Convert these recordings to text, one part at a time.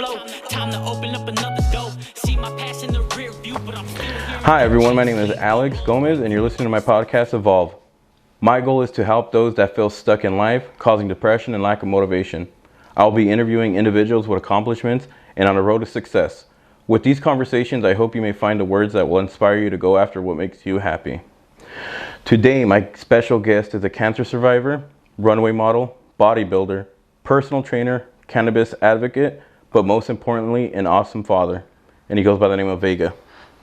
flow. Time to open up another door. See my past in the rear view, but I'm still here. Hi everyone, my name is Alex Gomez and you're listening to my podcast Evolve. My goal is to help those that feel stuck in life, causing depression and lack of motivation. I'll be interviewing individuals with accomplishments and on the road to success. With these conversations, I hope you may find the words that will inspire you to go after what makes you happy. Today, my special guest is a cancer survivor, runway model, bodybuilder, personal trainer, cannabis advocate, but most importantly, an awesome father. And he goes by the name of Vega.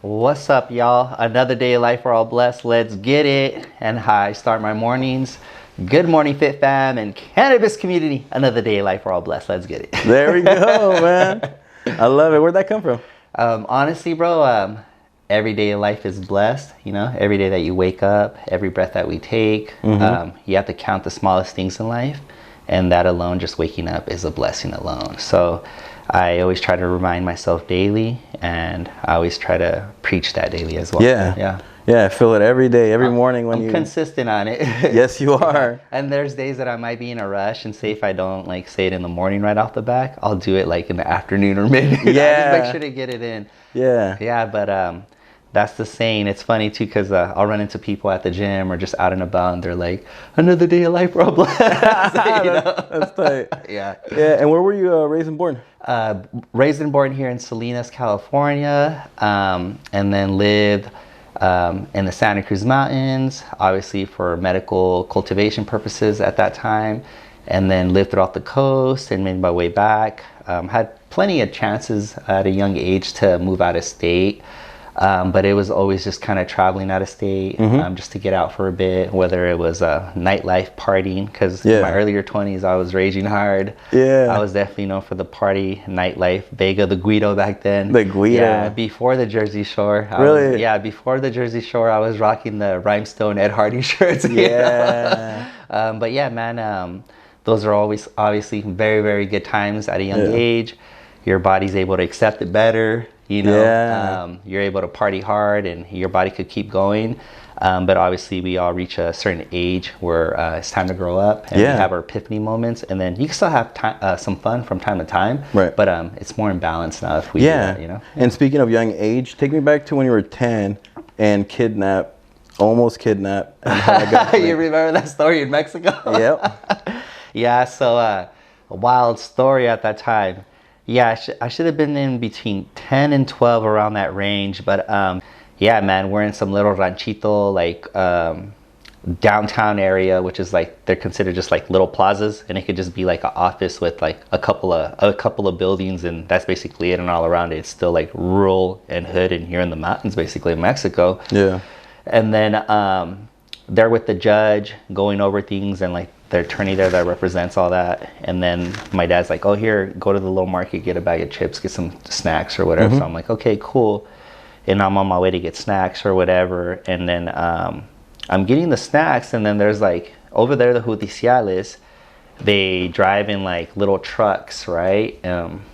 What's up, y'all? Another day of life, we're all blessed. Let's get it. And how I start my mornings. Good morning, Fit Fam and cannabis community. Another day of life, we're all blessed. Let's get it. There we go, man. I love it. Where'd that come from? Honestly, bro, every day of life is blessed. You know, every day that you wake up, every breath that we take, you have to count the smallest things in life. And that alone, just waking up, is a blessing alone. So I always try to remind myself daily, and I always try to preach that daily as well. Yeah, I feel it every day, every morning when I'm consistent on it. Yes, you are. And there's days that I might be in a rush, and say if I don't like say it in the morning right off the back, I'll do it like in the afternoon or midday. Yeah. Just make sure to get it in. Yeah, but that's the saying. It's funny too, because I'll run into people at the gym or just out and about, and they're like, another day of life, bro. That's tight. Yeah. And where were you raised and born? Raised and born here in Salinas, California, and then lived in the Santa Cruz Mountains, obviously for medical cultivation purposes at that time, and then lived throughout the coast and made my way back. Had plenty of chances at a young age to move out of state, but it was always just kind of traveling out of state, just to get out for a bit, whether it was nightlife, partying, because in my earlier 20s I was raging hard. I was definitely known for the party, nightlife, Vega, the Guido back then. The Guido. Yeah, before the Jersey Shore. Before the Jersey Shore, I was rocking the Rhinestone Ed Hardy shirts. But yeah, man, those are always obviously very, very good times at a young age. Your body's able to accept it better. You know, you're able to party hard and your body could keep going. But obviously we all reach a certain age where it's time to grow up and we have our epiphany moments. And then you can still have some fun from time to time. Right. But it's more in balance now if we do that, you know? And speaking of young age, take me back to when you were 10 and almost kidnapped. You remember that story in Mexico? Yep. Yeah, so a wild story at that time. Yeah, I should have been in between 10 and 12, around that range. But yeah, man, we're in some little ranchito, like downtown area, which is like, they're considered just like little plazas. And it could just be like an office with like a couple of buildings. And that's basically it. And all around it, it's still like rural and hood. And here in the mountains, basically in Mexico. Yeah. And then they're with the judge going over things, and like the attorney there that represents all that. And then my dad's like, oh, here, go to the little market, get a bag of chips, get some snacks or whatever. So I'm like, okay, cool. And I'm on my way to get snacks or whatever. And then I'm getting the snacks, and then there's like, over there, the judiciales, they drive in like little trucks, right?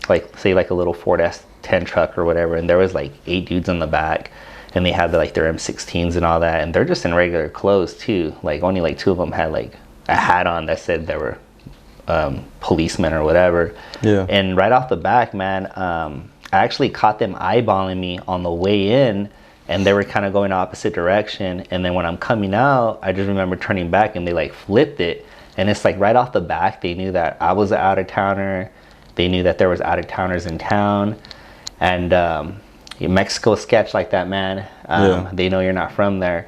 Like say like a little Ford S10 truck or whatever. And there was like 8 dudes in the back. And they had like their M16s and all that. And they're just in regular clothes too. Like only like 2 of them had like a hat on that said they were policemen or whatever. Yeah. And right off the back, man, I actually caught them eyeballing me on the way in, and they were kind of going opposite direction. And then when I'm coming out, I just remember turning back, and they like flipped it. And it's like right off the back, they knew that I was an out-of-towner. They knew that there was out-of-towners in town. And Mexico sketch like that, man. They know you're not from there.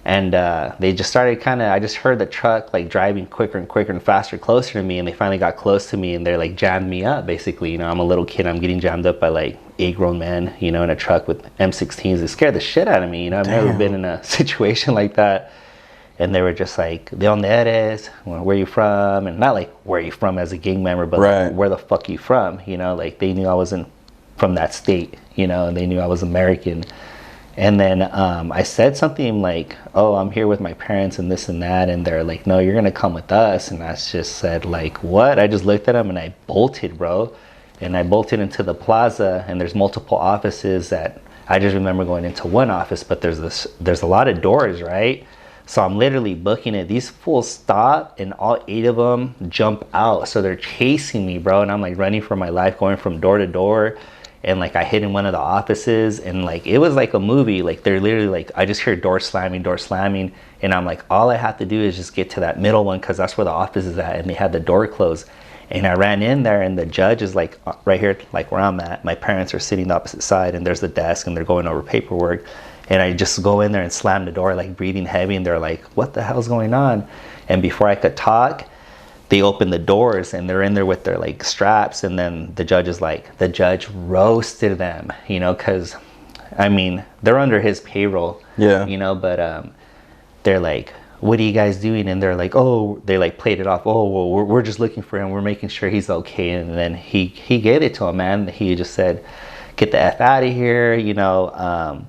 And they just started I just heard the truck like driving quicker and quicker and faster, closer to me. And they finally got close to me, and they're like jammed me up, basically. You know, I'm a little kid. I'm getting jammed up by like 8 grown men, you know, in a truck with M16s. It scared the shit out of me. You know, I've never been in a situation like that. And they were just like, ¿De dónde eres? Where you from? And not like, where you from as a gang member, but like, where the fuck you from? You know, like they knew I wasn't from that state, you know, and they knew I was American. And then I said something like, oh, I'm here with my parents and this and that. And they're like, no, you're going to come with us. And I just said like, what? I just looked at them and I bolted, bro. And I bolted into the plaza, and there's multiple offices that I just remember going into one office, but there's a lot of doors, right? So I'm literally booking it. These fools stop, and all 8 of them jump out. So they're chasing me, bro. And I'm like running for my life, going from door to door. And like I hid in one of the offices, and like it was like a movie. Like they're literally like, I just hear door slamming, and I'm like, all I have to do is just get to that middle one, because that's where the office is at, and they had the door closed. And I ran in there, and the judge is like right here, like where I'm at. My parents are sitting the opposite side, and there's the desk, and they're going over paperwork. And I just go in there and slam the door, like breathing heavy, and they're like, what the hell's going on? And before I could talk, they open the doors, and they're in there with their like straps. And then the judge roasted them, you know, because I mean, they're under his payroll, you know, but they're like, what are you guys doing? And they're like, oh, they like played it off. Oh, well, we're just looking for him. We're making sure he's okay. And then he gave it to him, man. He just said, get the F out of here, you know.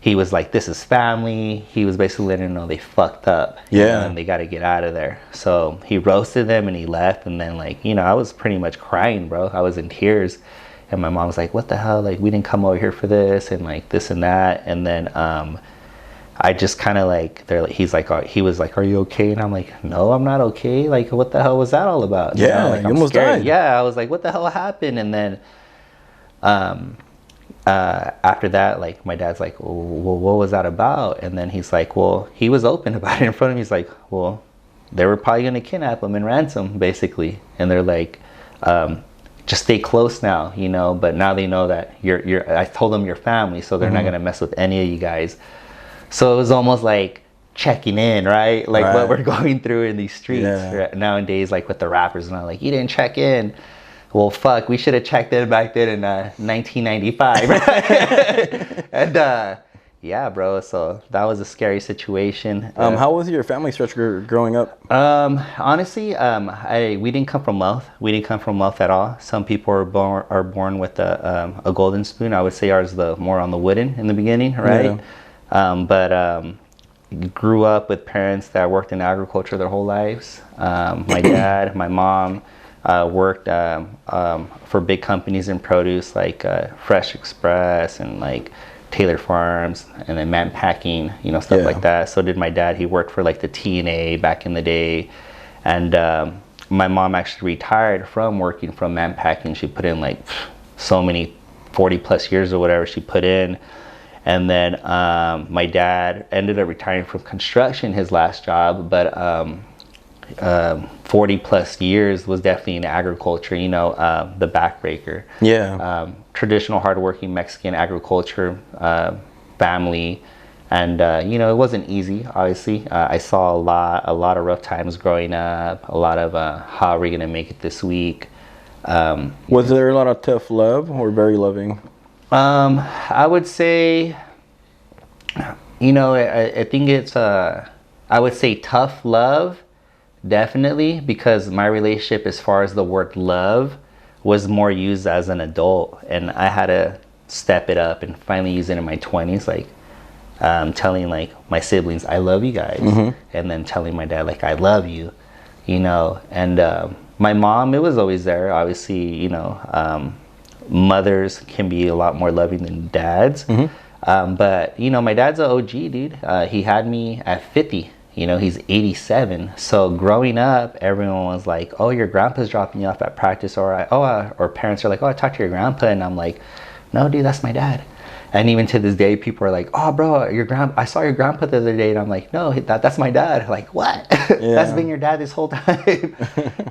He was like, this is family. He was basically letting them know they fucked up. You know, and they got to get out of there. So he roasted them and he left. And then like, you know, I was pretty much crying, bro. I was in tears. And my mom was like, what the hell? Like, we didn't come over here for this, and like this and that. And then I just kind of like, he was like, are you okay? And I'm like, no, I'm not okay. Like, what the hell was that all about? Yeah, you know, like, you I'm almost scared. died. Yeah, I was like, what the hell happened? And then after that, like my dad's like, well, what was that about? And then he's like, well, he was open about it in front of me. He's like, well, they were probably gonna kidnap him and ransom, basically. And they're like, just stay close now, you know. But now they know that I told them your family, so they're not gonna mess with any of you guys. So it was almost like checking in, right? Like what we're going through in these streets nowadays, like with the rappers and all, like, you didn't check in. Well, fuck, we should have checked in back then in 1995. And yeah, bro, so that was a scary situation. How was your family structure growing up? Honestly, we didn't come from wealth. We didn't come from wealth at all. Some people are born with a golden spoon. I would say ours more on the wooden in the beginning, right? But grew up with parents that worked in agriculture their whole lives. My dad, my mom worked for big companies in produce, like Fresh Express and like Taylor Farms, and then man packing, you know, stuff like that. So did my dad. He worked for like the TNA back in the day. And my mom actually retired from working from man packing. She put in like so many 40 plus years or whatever she put in. And then my dad ended up retiring from construction, his last job, but 40 plus years was definitely in agriculture, you know, the backbreaker. Traditional hardworking Mexican agriculture family. And you know, it wasn't easy, obviously. I saw a lot of rough times growing up, a lot of how are we gonna make it this week. Was there a lot of tough love, or very loving? I would say, you know, I think it's I would say tough love, definitely, because my relationship, as far as the word love, was more used as an adult, and I had to step it up and finally use it in my 20s, like telling like my siblings, I love you guys, and then telling my dad, like, I love you, you know. And my mom, it was always there, obviously, you know. Mothers can be a lot more loving than dads. But you know, my dad's an OG, dude. He had me at 50. You know, he's 87. So growing up, everyone was like, oh, your grandpa's dropping you off at practice, or or parents are like, oh, I talked to your grandpa. And I'm like, no, dude, that's my dad. And even to this day, people are like, oh, bro, I saw your grandpa the other day. And I'm like, no, that's my dad. Like, what? That's been your dad this whole time.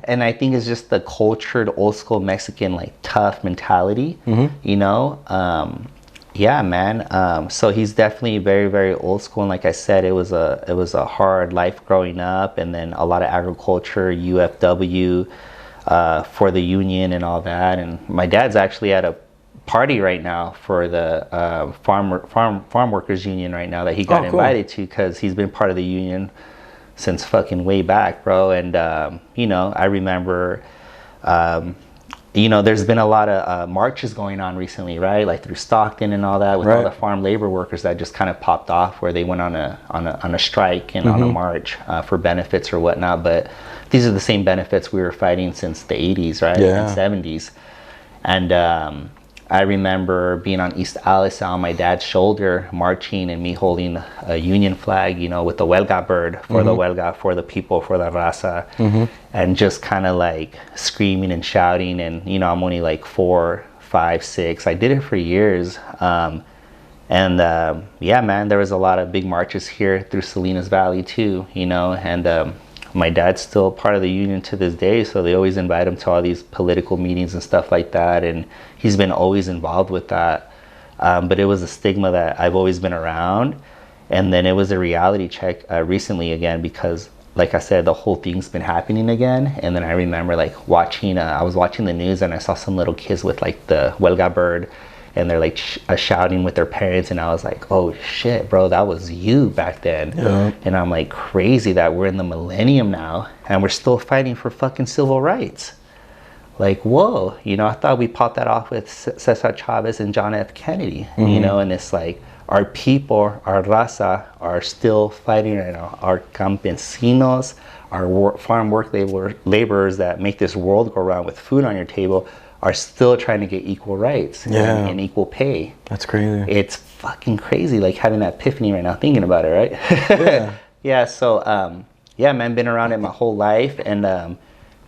And I think it's just the cultured, old school Mexican, like, tough mentality, you know? Yeah, man. So he's definitely very, very old school. And like I said, it was a hard life growing up, and then a lot of agriculture, UFW, for the union and all that. And my dad's actually at a party right now for the farm workers union right now that he got invited to, because he's been part of the union since fucking way back, bro. And you know, I remember you know, there's been a lot of marches going on recently, right? Like through Stockton and all that, with all the farm labor workers that just kind of popped off, where they went on a strike and on a march for benefits or whatnot. But these are the same benefits we were fighting since the 80s, right? And 70s. And I remember being on East Alice on my dad's shoulder, marching, and me holding a Union flag, you know, with the Huelga bird for the Huelga, for the people, for the raza, and just kind of like screaming and shouting. And, you know, I'm only like 4, 5, 6. I did it for years. Yeah, man, there was a lot of big marches here through Salinas Valley too, you know, and my dad's still part of the union to this day, so they always invite him to all these political meetings and stuff like that, and he's been always involved with that. But it was a stigma that I've always been around, and then it was a reality check recently again, because like I said, the whole thing's been happening again. And then I remember like watching, I was watching the news and I saw some little kids with like the Huelga bird, and they're like shouting with their parents, and I was like, oh shit, bro, that was you back then. Yeah. And I'm like, crazy that we're in the millennium now and we're still fighting for fucking civil rights. Like, whoa, you know, I thought we popped that off with Cesar Chavez and John F. Kennedy, you know, and it's like our people, our raza, are still fighting right now. Our campesinos, our farm work laborers that make this world go around with food on your table, are still trying to get equal rights and equal pay. That's crazy. It's fucking crazy, like having that epiphany right now, thinking about it, right? Yeah. Yeah, so, yeah, man, been around it my whole life. And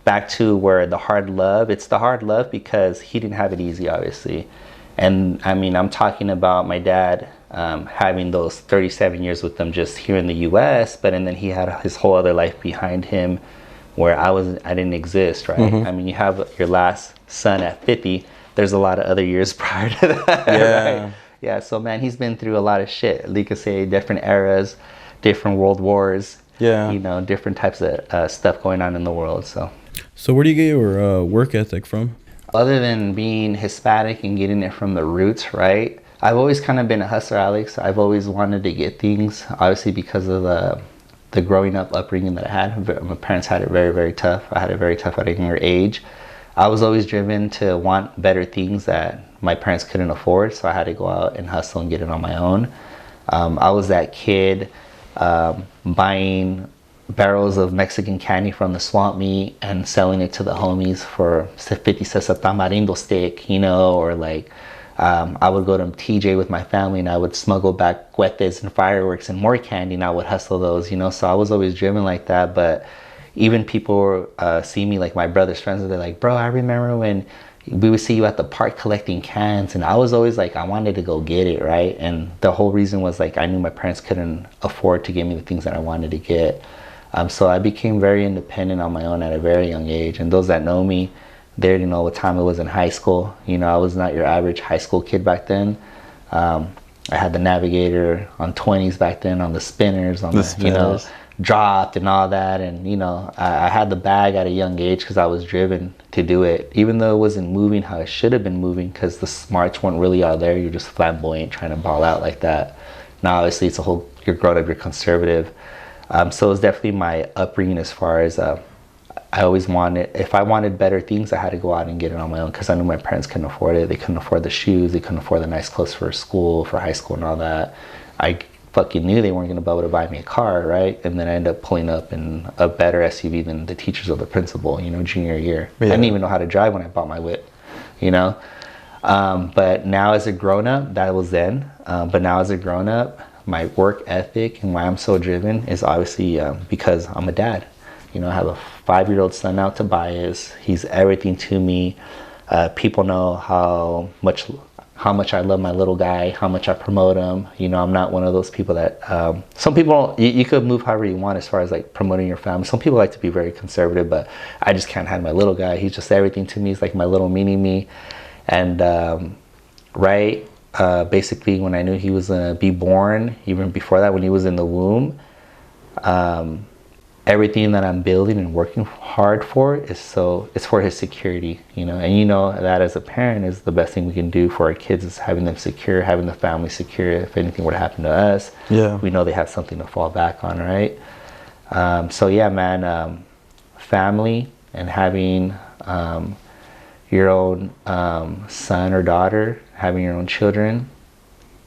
back to where the hard love, it's the hard love because he didn't have it easy, obviously. And I mean, I'm talking about my dad having those 37 years with them just here in the US, but and then he had his whole other life behind him where I didn't exist, right? I mean, you have your last son at 50, there's a lot of other years prior to that. Yeah. Right? Yeah, so man, he's been through a lot of shit. You could say different eras, different world wars, you know, different types of stuff going on in the world. So where do you get your work ethic from? Other than being Hispanic and getting it from the roots, right? I've always kind of been a hustler, Alex. I've always wanted to get things, obviously because of the growing up upbringing that I had. My parents had it very, very tough. I had it very tough at a younger age. I was always driven to want better things that my parents couldn't afford, so I had to go out and hustle and get it on my own. I was that kid buying barrels of Mexican candy from the swamp meet and selling it to the homies for 50 cents a tamarindo stick, you know, or like I would go to TJ with my family and I would smuggle back cohetes and fireworks and more candy, and I would hustle those, you know. So I was always driven like that. But even people see me, like my brother's friends, they're like, bro, I remember when we would see you at the park collecting cans. And I was always like, I wanted to go get it, right? And the whole reason was like I knew my parents couldn't afford to give me the things that I wanted to get. So I became very independent on my own at a very young age. And those that know me, they already know what time it was in high school. You know, I was not your average high school kid back then. I had the Navigator on 20s back then, on the spinners, you know, dropped and all that. And, you know, I had the bag at a young age because I was driven to do it, even though it wasn't moving how it should have been moving because the smarts weren't really out there. You're just flamboyant trying to ball out like that. Now, obviously, it's a whole, you're grown up, you're conservative. So it was definitely my upbringing as far as I always wanted, if I wanted better things, I had to go out and get it on my own because I knew my parents couldn't afford it. They couldn't afford the shoes. They couldn't afford the nice clothes for school, for high school and all that. I fucking knew they weren't going to be able to buy me a car, right? And then I ended up pulling up in a better SUV than the teachers or the principal, you know, junior year. Yeah. I didn't even know how to drive when I bought my whip, you know? But now as a grown-up, that was then. But now as a grown-up, my work ethic and why I'm so driven is obviously because I'm a dad. You know, I have a 5-year-old son now, Tobias. He's everything to me. People know how much I love my little guy, how much I promote him. You know, I'm not one of those people that some people, you could move however you want as far as like promoting your family. Some people like to be very conservative, but I just can't have my little guy. He's just everything to me. He's like my little mini me. And basically when I knew he was gonna be born, even before that, when he was in the womb, everything that I'm building and working hard for it's for his security, you know. And you know that as a parent is the best thing we can do for our kids is having them secure, having the family secure. If anything were to happen to us, we know they have something to fall back on, right? So yeah, man, family and having your own son or daughter, having your own children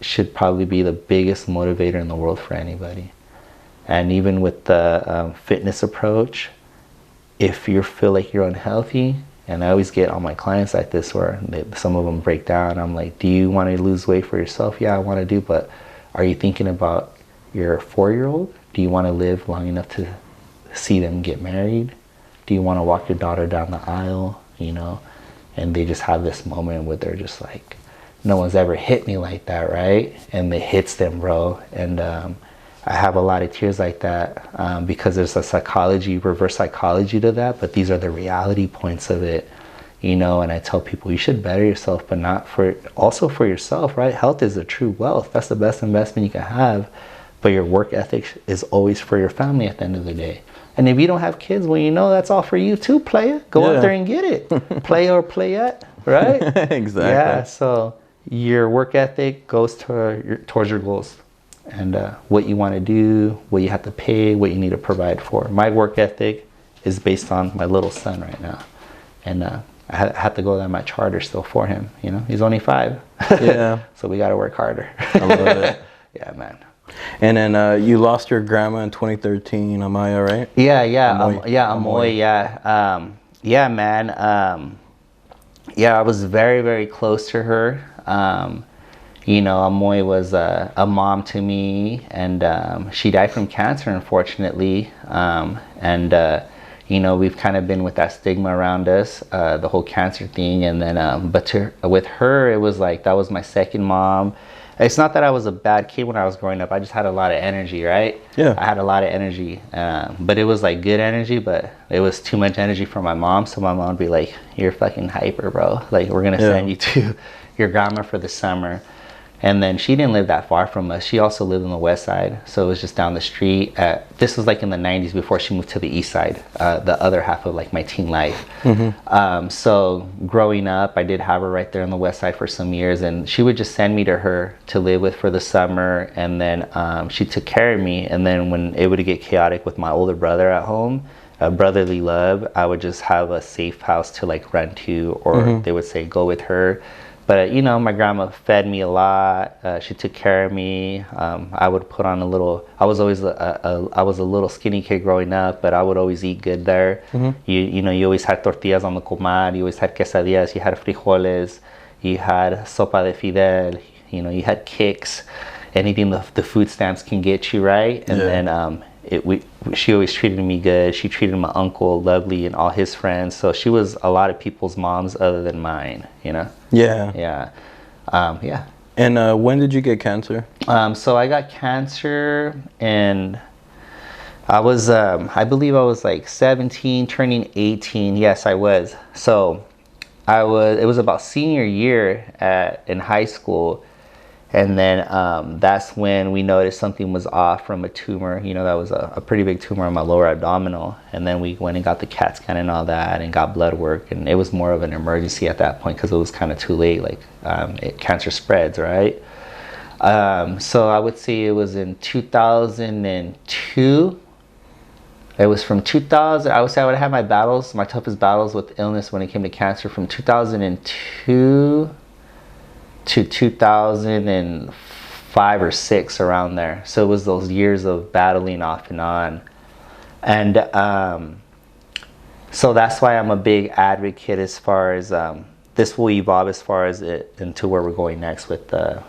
should probably be the biggest motivator in the world for anybody. And even with the fitness approach, if you feel like you're unhealthy And I always get all my clients like this where some of them break down. I'm like, do you want to lose weight for yourself? Yeah, I want to do, but are you thinking about your 4-year-old? Do you want to live long enough to see them get married? Do you want to walk your daughter down the aisle? You know? And they just have this moment where they're just like, no one's ever hit me like that, right? And it hits them, bro. And I have a lot of tears like that because there's a reverse psychology to that, but these are the reality points of it, you know. And I tell people you should better yourself, but also for yourself, right? Health is a true wealth. That's the best investment you can have. But your work ethic is always for your family at the end of the day. And if you don't have kids, well, you know that's all for you too, player. Go out there and get it. Play or playette, right? Exactly. Yeah, so your work ethic goes towards your goals. And what you want to do, what you have to pay, what you need to provide for. My work ethic is based on my little son right now. And I have to go down my charter still for him. You know, he's only 5. Yeah. So we got to work harder. I love it. Yeah, man. And then you lost your grandma in 2013, Amaya, right? Yeah, Amoy. Yeah, man. Yeah, I was very, very close to her. You know, Amoy was a mom to me, and she died from cancer, unfortunately. You know, we've kind of been with that stigma around us, the whole cancer thing. And then, with her, it was like that was my second mom. It's not that I was a bad kid when I was growing up. I just had a lot of energy, right? Yeah. I had a lot of energy, but it was like good energy, but it was too much energy for my mom. So my mom would be like, "You're fucking hyper, bro. Like, we're gonna send you to your grandma for the summer." And then she didn't live that far from us. She also lived on the west side, so it was just down the street. This was like in the 90s before she moved to the east side, the other half of like my teen life. So growing up, I did have her right there on the west side for some years, and she would just send me to her to live with for the summer. And then she took care of me. And then when it would get chaotic with my older brother at home, brotherly love, I would just have a safe house to like run to, or they would say go with her. But you know, my grandma fed me a lot. She took care of me. I would put on a little. I was always I was a little skinny kid growing up, but I would always eat good there. You know, you always had tortillas on the comal. You always had quesadillas. You had frijoles. You had sopa de fidel. You know, you had kicks. Anything the food stamps can get you, right? And then she always treated me good. She treated my uncle lovely and all his friends. So she was a lot of people's moms other than mine, you know? Yeah. Yeah. And when did you get cancer? So I got cancer, and I was, I believe I was like 17, turning 18. Yes, I was. So it was about senior year in high school. And then that's when we noticed something was off from a tumor. You know, that was a pretty big tumor on my lower abdominal. And then we went and got the CAT scan and all that and got blood work. And it was more of an emergency at that point because it was kind of too late. Like cancer spreads, right? So I would say it was in 2002. It was from 2000. I would say I would have my toughest battles with illness when it came to cancer from 2002 to 2005 or 6, around there. So it was those years of battling off and on. And so that's why I'm a big advocate as far as this will evolve as far as it into where we're going next with the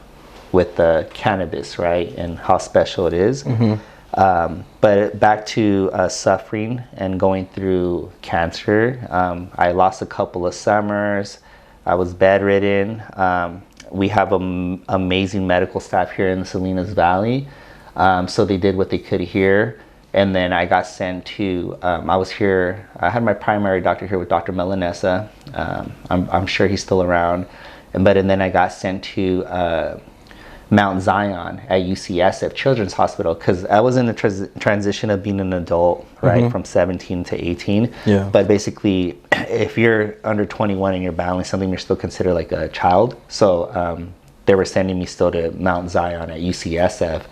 cannabis, right? And how special it is. But back to suffering and going through cancer. I lost a couple of summers. I was bedridden. We have amazing medical staff here in the Salinas Valley. So they did what they could here. And then I got sent to, I had my primary doctor here with Dr. Melanesa. I'm sure he's still around. And then I got sent to Mount Zion at UCSF Children's Hospital, because I was in the transition of being an adult, right, from 17 to 18. Yeah. But basically, if you're under 21 and you're battling something, you're still considered like a child. So they were sending me still to Mount Zion at UCSF.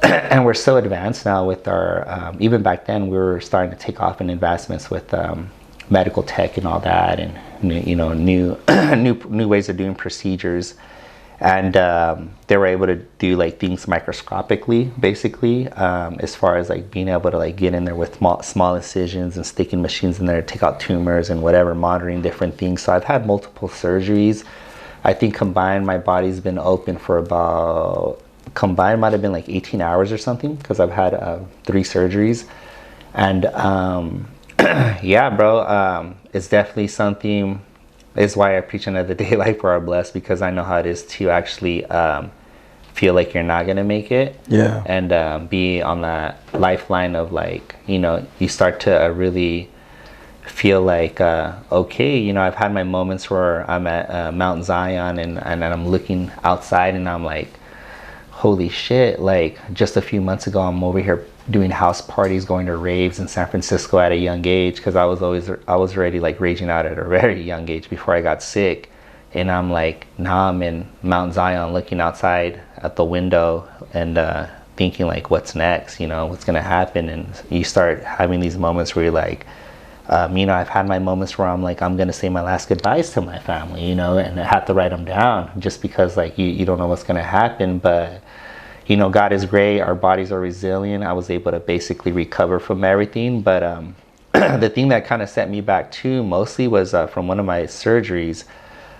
And we're so advanced now with our, even back then, we were starting to take off in advancements with medical tech and all that, and you know, new ways of doing procedures. and they were able to do like things microscopically, basically, as far as like being able to like get in there with small incisions and sticking machines in there to take out tumors and whatever, monitoring different things. So I've had multiple surgeries. I think combined my body's been open for about, combined might have been like 18 hours or something, because I've had 3 surgeries. And yeah, bro, it's definitely something. Is why I preach another day like we are blessed, because I know how it is to actually feel like you're not gonna make it. Yeah. And be on that lifeline of like, you know, you start to really feel like okay, you know, I've had my moments where I'm at Mount Zion and I'm looking outside and I'm like, holy shit, like just a few months ago I'm over here doing house parties, going to raves in San Francisco at a young age, because I was already like raging out at a very young age before I got sick. And I'm like, now I'm in Mount Zion looking outside at the window and thinking like, what's next, you know, what's gonna happen? And you start having these moments where you're like, you know, I've had my moments where I'm like, I'm gonna say my last goodbyes to my family, you know, and I have to write them down just because like you don't know what's gonna happen. But you know, God is great. Our bodies are resilient. I was able to basically recover from everything. But the thing that kind of set me back too mostly was from one of my surgeries.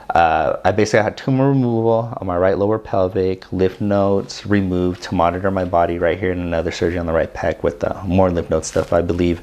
I basically had tumor removal on my right lower pelvic, lymph nodes removed to monitor my body right here, and another surgery on the right pec with more lymph node stuff, I believe.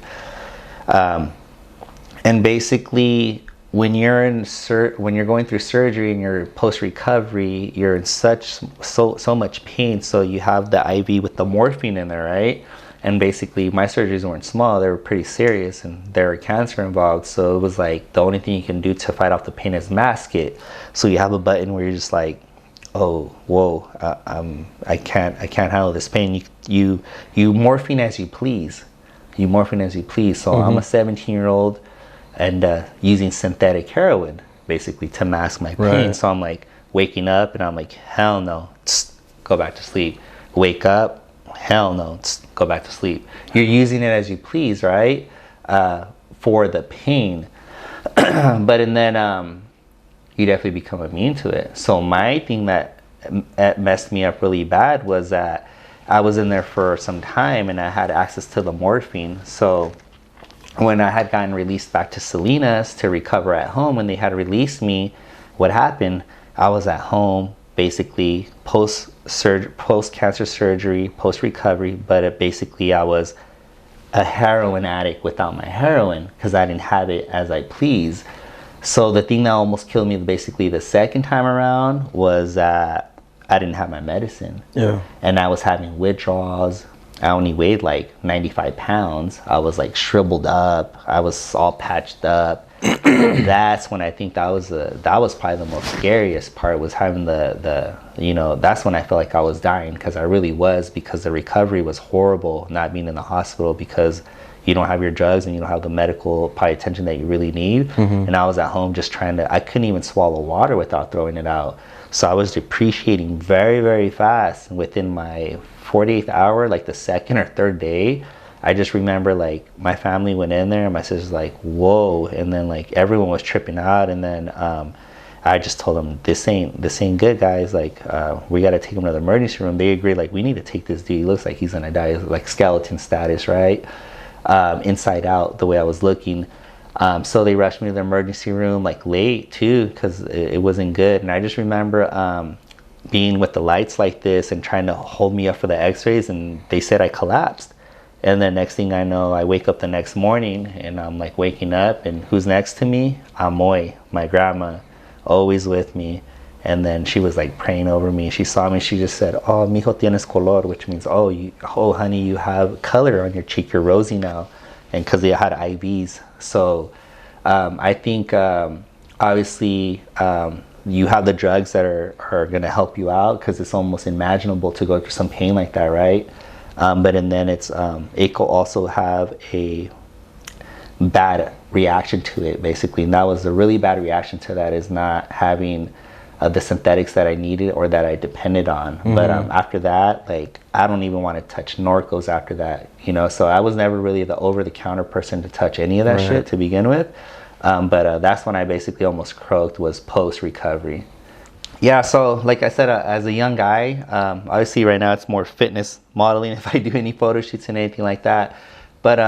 And basically, when you're going through surgery and you're post recovery, you're in so much pain. So you have the IV with the morphine in there, right? And basically, my surgeries weren't small; they were pretty serious, and there were cancer involved. So it was like the only thing you can do to fight off the pain is mask it. So you have a button where you're just like, oh, whoa, I can't handle this pain. You morphine as you please. You morphine as you please. So I'm a 17-year-old. And using synthetic heroin basically to mask my pain. Right. So I'm like waking up and I'm like, hell no, go back to sleep. Wake up, hell no, go back to sleep. You're using it as you please, right? For the pain. But and then you definitely become immune to it. So my thing that messed me up really bad was that I was in there for some time and I had access to the morphine. So when I had gotten released back to Salinas to recover at home, when they had released me, what happened? I was at home basically post cancer surgery, post recovery, but basically I was a heroin addict without my heroin because I didn't have it as I please. So the thing that almost killed me basically the second time around was that I didn't have my medicine. Yeah. And I was having withdrawals. I only weighed like 95 pounds. I was like shriveled up. I was all patched up. That's when I think that was probably the most scariest part, was having the you know, that's when I felt like I was dying, because I really was, because the recovery was horrible, not being in the hospital, because you don't have your drugs and you don't have the medical probably attention that you really need. And I was at home just I couldn't even swallow water without throwing it out. So I was depreciating very, very fast. And within my 48th hour, like the second or third day, I just remember like my family went in there and my sister's like, whoa. And then like everyone was tripping out. And then I just told them, this ain't good, guys. Like we got to take him to the emergency room. They agreed, like, we need to take this dude. He looks like he's gonna die, like skeleton status, right? Inside out, the way I was looking. So they rushed me to the emergency room like late too, because it wasn't good. And I just remember being with the lights like this and trying to hold me up for the x-rays, and they said I collapsed. And then next thing I know, I wake up the next morning and I'm like waking up, and who's next to me? Amoy, my grandma, always with me. And then she was like praying over me. She saw me, she just said, oh, mijo tienes color, which means, oh honey, you have color on your cheek, you're rosy now. And because they had IVs. So I think obviously you have the drugs that are going to help you out, because it's almost unimaginable to go through some pain like that, right? But and then it could also have a bad reaction to it, basically. And that was the really bad reaction to that, is not having the synthetics that I needed or that I depended on. But after that, like, I don't even want to touch Norcos after that, you know. So I was never really the over-the-counter person to touch any of that shit to begin with. But that's when I basically almost croaked, was post-recovery. Yeah, so like I said, as a young guy, obviously right now it's more fitness modeling if I do any photo shoots and anything like that. But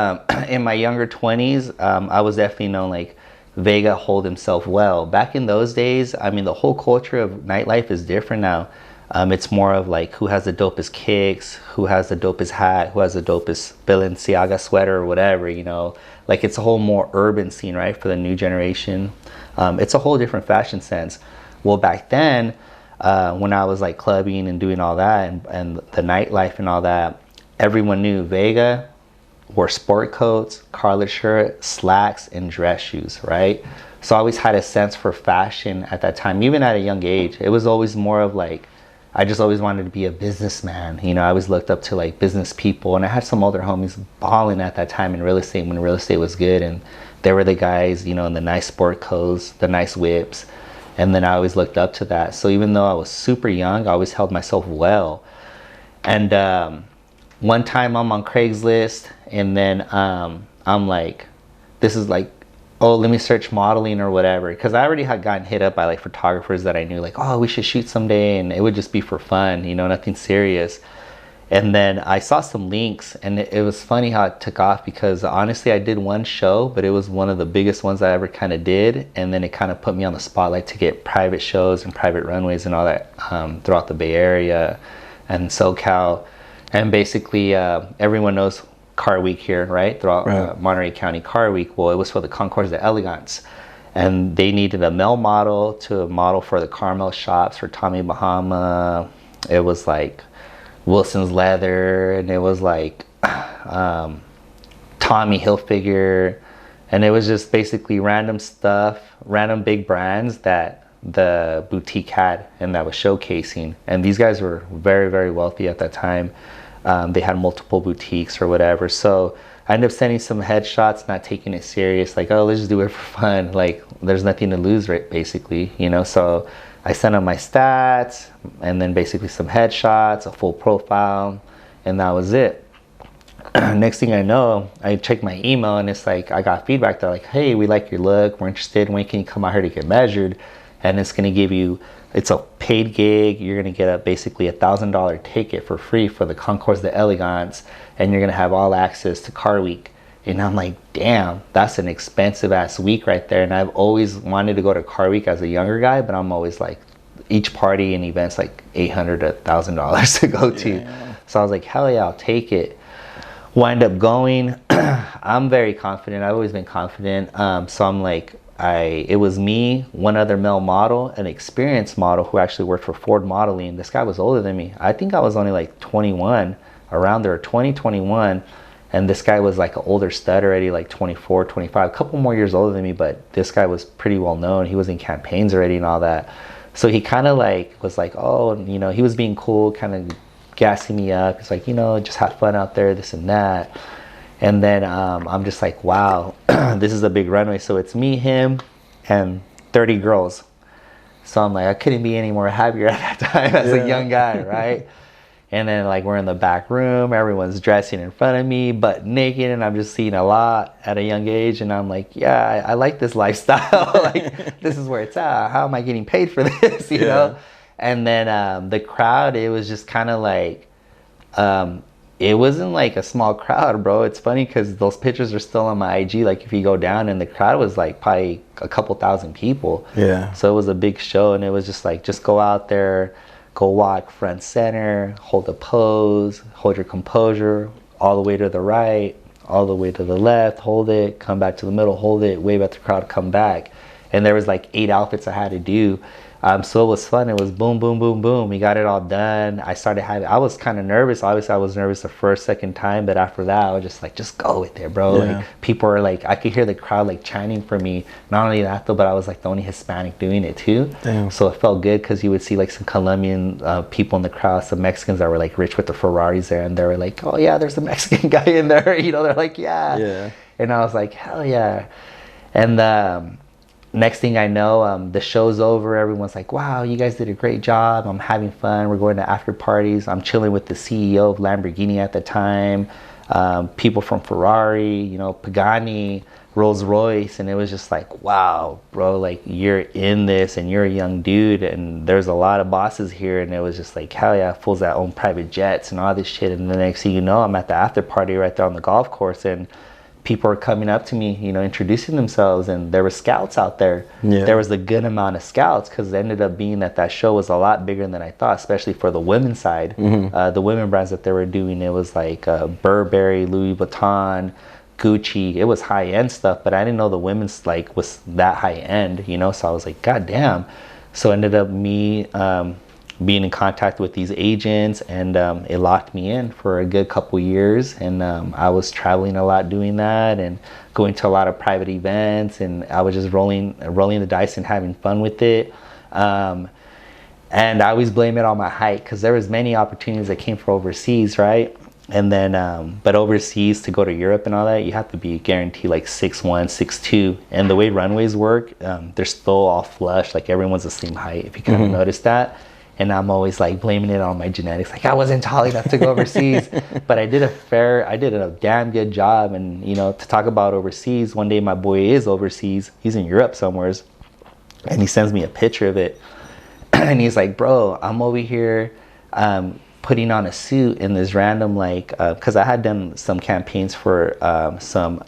in my younger 20s, I was definitely known like Vega hold himself well. Back in those days, I mean, the whole culture of nightlife is different now. It's more of like who has the dopest kicks, who has the dopest hat, who has the dopest Balenciaga sweater or whatever, you know. Like it's a whole more urban scene, right, for the new generation. It's a whole different fashion sense. Well, back then, when I was like clubbing and doing all that and the nightlife and all that, everyone knew Vega wore sport coats, collared shirt, slacks, and dress shoes, right? So I always had a sense for fashion at that time, even at a young age. It was always more of like, I just always wanted to be a businessman. You know, I always looked up to like business people, and I had some older homies balling at that time in real estate when real estate was good, and they were the guys, you know, in the nice sport coats, the nice whips. And then I always looked up to that. So even though I was super young, I always held myself well. And one time I'm on Craigslist, and then I'm like, this is like, oh, let me search modeling or whatever. Because I already had gotten hit up by like photographers that I knew, like, oh, we should shoot someday. And it would just be for fun, you know, nothing serious. And then I saw some links, and it was funny how it took off, because honestly I did one show, but it was one of the biggest ones I ever kind of did, and then it kind of put me on the spotlight to get private shows and private runways and all that throughout the Bay Area and SoCal. And basically everyone knows Car Week here, right? Throughout Monterey County Car Week. Well, it was for the Concours d'Elegance, and they needed a male model to model for the Carmel shops for Tommy Bahama. It was like Wilson's Leather, and it was like Tommy Hilfiger, and it was just basically random stuff, random big brands that the boutique had and that was showcasing. And these guys were very, very wealthy at that time. They had multiple boutiques or whatever. So I ended up sending some headshots, not taking it serious, like, oh, let's just do it for fun, like there's nothing to lose, right, basically, you know. So I sent them my stats, and then basically some headshots, a full profile, and that was it. Next thing I know, I checked my email, and it's like I got feedback. They're like, hey, we like your look, we're interested, when can you come out here to get measured? And it's going to give you, it's a paid gig. You're going to get basically $1,000 ticket for free for the Concours d'Elegance, and you're going to have all access to Car Week. And I'm like, damn, that's an expensive ass week right there. And I've always wanted to go to Car Week as a younger guy, but I'm always like, each party and event's like $800 to $1,000 to go to. So I was like, hell yeah, I'll take it. Wind up going. I'm very confident. I've always been confident. So I'm like, it was me, one other male model, an experienced model who actually worked for Ford Modeling. This guy was older than me. I think I was only like 21, around there, 20, 21. And this guy was like an older stud already, like 24, 25, a couple more years older than me, but this guy was pretty well known. He was in campaigns already and all that. So he kind of like was like, oh, you know, he was being cool, kind of gassing me up. He's like, you know, just have fun out there, this and that. And then I'm just like, wow, this is a big runway. So it's me, him, and 30 girls. So I'm like, I couldn't be any more happier at that time as a young guy, right? And then like we're in the back room, everyone's dressing in front of me, butt naked, and I'm just seeing a lot at a young age. And I'm like, yeah, I like this lifestyle. Like, this is where it's at. How am I getting paid for this, you know? And then the crowd, it was just kind of like, it wasn't like a small crowd, bro. It's funny because those pictures are still on my IG. Like if you go down, and the crowd was like probably a couple thousand people. Yeah. So it was a big show, and it was just like, just go out there, go walk front center, hold a pose, hold your composure, all the way to the right, all the way to the left, hold it, come back to the middle, hold it, wave at the crowd, come back. And there was like 8 outfits I had to do. So it was fun. It was boom, boom, boom, boom. We got it all done. I was kind of nervous. Obviously, I was nervous the first, second time, but after that, I was just like, just go with it, bro. Yeah. Like, people were like, I could hear the crowd like chanting for me. Not only that though, but I was like the only Hispanic doing it too. Damn. So it felt good because you would see like some Colombian people in the crowd, some Mexicans that were like rich with the Ferraris there, and they were like, oh yeah, there's a Mexican guy in there. You know, they're like, yeah. And I was like, hell yeah. And next thing I know, the show's over. Everyone's like, wow, you guys did a great job. I'm having fun. We're going to after parties. I'm chilling with the CEO of Lamborghini at the time. people from Ferrari, you know, Pagani, Rolls Royce, and it was just like, wow, bro, like you're in this and you're a young dude and there's a lot of bosses here, and it was just like, hell yeah, fools that own private jets and all this shit. And the next thing you know, I'm at the after party right there on the golf course, and people are coming up to me, you know, introducing themselves, and there were scouts out there. Yeah. There was a good amount of scouts, because it ended up being that show was a lot bigger than I thought, especially for the women's side. The women brands that they were doing, it was like Burberry, Louis Vuitton, Gucci. It was high-end stuff, but I didn't know the women's like was that high-end, you know. So I was like, god damn. So ended up me being in contact with these agents, and it locked me in for a good couple years. And I was traveling a lot doing that, and going to a lot of private events, and I was just rolling the dice and having fun with it. And I always blame it on my height, because there was many opportunities that came from overseas, right? And then but overseas, to go to Europe and all that, you have to be guaranteed like 6'1", 6'2". And the way runways work, they're still all flush, like everyone's the same height, if you kind of notice that. And I'm always like blaming it on my genetics, like I wasn't tall enough to go overseas. But I did a damn good job. And you know, to talk about overseas, one day my boy is overseas, he's in Europe somewhere, and he sends me a picture of it. And he's like, bro, I'm over here putting on a suit in this random, like, because I had done some campaigns for some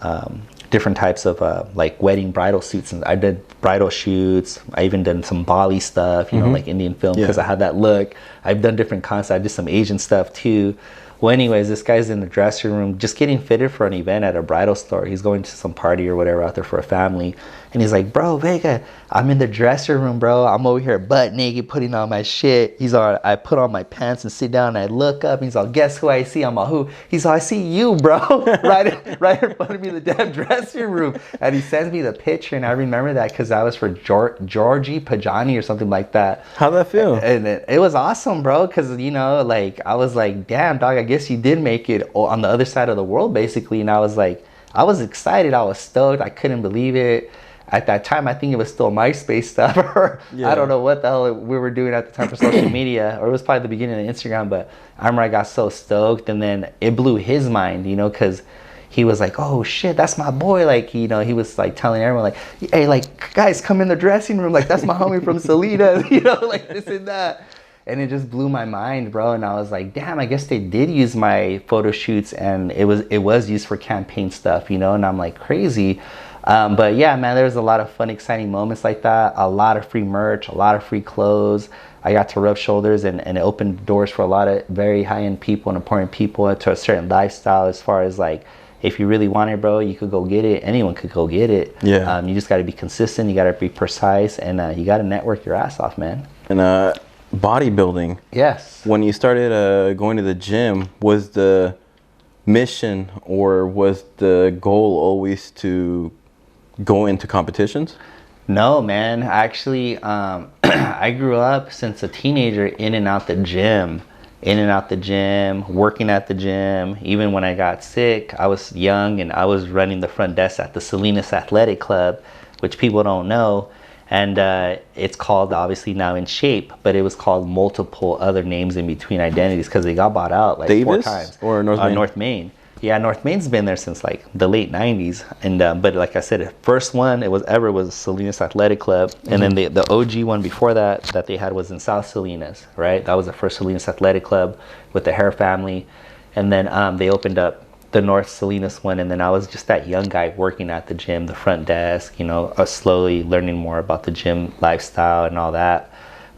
different types of like wedding bridal suits, and I did bridal shoots. I even done some Bali stuff, you know, like Indian film, because I had that look. I've done different concepts. I did some Asian stuff too. Well, anyways, this guy's in the dressing room just getting fitted for an event at a bridal store. He's going to some party or whatever out there for a family. And he's like, bro, Vega, I'm in the dressing room, bro. I'm over here butt naked putting on my shit. He's all, I put on my pants and sit down, and I look up, and he's all, guess who I see? I'm all, who? He's all, I see you, bro. right in front of me in the damn dressing room. And he sends me the picture, and I remember that because that was for Georgie Pajani or something like that. How'd that feel? And it was awesome, bro, because, you know, like, I was like, damn, dog, I guess you did make it on the other side of the world, basically. And I was like, I was excited. I was stoked. I couldn't believe it. At that time, I think it was still MySpace stuff, or I don't know what the hell we were doing at the time for social media, or it was probably the beginning of Instagram. But I remember I got so stoked, and then it blew his mind, you know, because he was like, oh shit, that's my boy. Like, you know, he was like telling everyone, like, hey, like, guys, come in the dressing room. Like, that's my homie from Salinas, you know, like this and that. And it just blew my mind, bro. And I was like, damn, I guess they did use my photo shoots, and it was used for campaign stuff, you know. And I'm like, crazy. But yeah, man, there was a lot of fun, exciting moments like that. A lot of free merch, a lot of free clothes. I got to rub shoulders, and it opened doors for a lot of very high-end people and important people to a certain lifestyle, as far as like, if you really want it, bro, you could go get it. Anyone could go get it. Yeah. You just got to be consistent. You got to be precise, and you got to network your ass off, man. And bodybuilding. Yes. When you started going to the gym, was the mission or was the goal always to go into competitions? No, man. Actually, I grew up since a teenager in and out the gym, working at the gym. Even when I got sick, I was young, and I was running the front desk at the Salinas Athletic Club, which people don't know. And it's called, obviously now In Shape, but it was called multiple other names in between identities, because they got bought out like Davis 4 times. Or North Main? North Main. Yeah, North Main's been there since like the late 90s. And but like I said, the first one was Salinas Athletic Club. And then the OG one before that they had was in South Salinas, right? That was the first Salinas Athletic Club with the Hare family. And then they opened up the North Salinas one, and then I was just that young guy working at the gym, the front desk, you know, slowly learning more about the gym lifestyle and all that.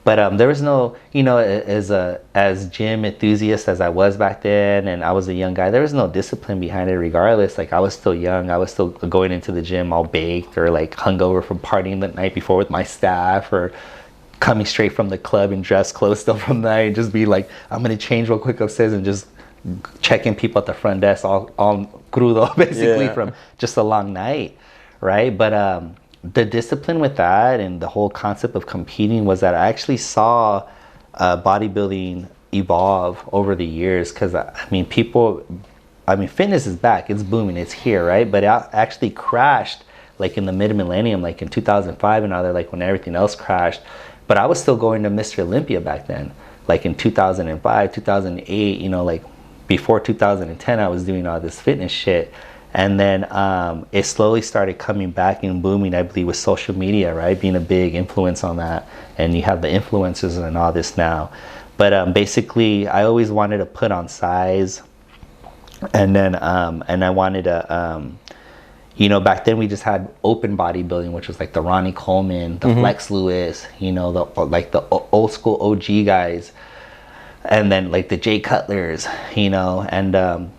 But there was no, you know, as gym enthusiast as I was back then, and I was a young guy, there was no discipline behind it regardless. Like, I was still young. I was still going into the gym all baked, or like hungover from partying the night before with my staff, or coming straight from the club in dress clothes still from the night, and just be like, I'm going to change real quick upstairs, and just checking people at the front desk all crudo, basically, from just a long night, right? But the discipline with that, and the whole concept of competing, was that I actually saw bodybuilding evolve over the years. Because fitness is back, it's booming, it's here, right? But it actually crashed like in the mid-millennium, like in 2005 and all that, like when everything else crashed. But I was still going to Mr. Olympia back then, like in 2005, 2008, you know, like before 2010, I was doing all this fitness shit. And then it slowly started coming back and booming, I believe, with social media, right? Being a big influence on that. And you have the influencers and all this now. But basically, I always wanted to put on size. And then, and I wanted to, you know, back then we just had open bodybuilding, which was like the Ronnie Coleman, the Flex Lewis, you know, the old school OG guys. And then like the Jay Cutlers, you know, and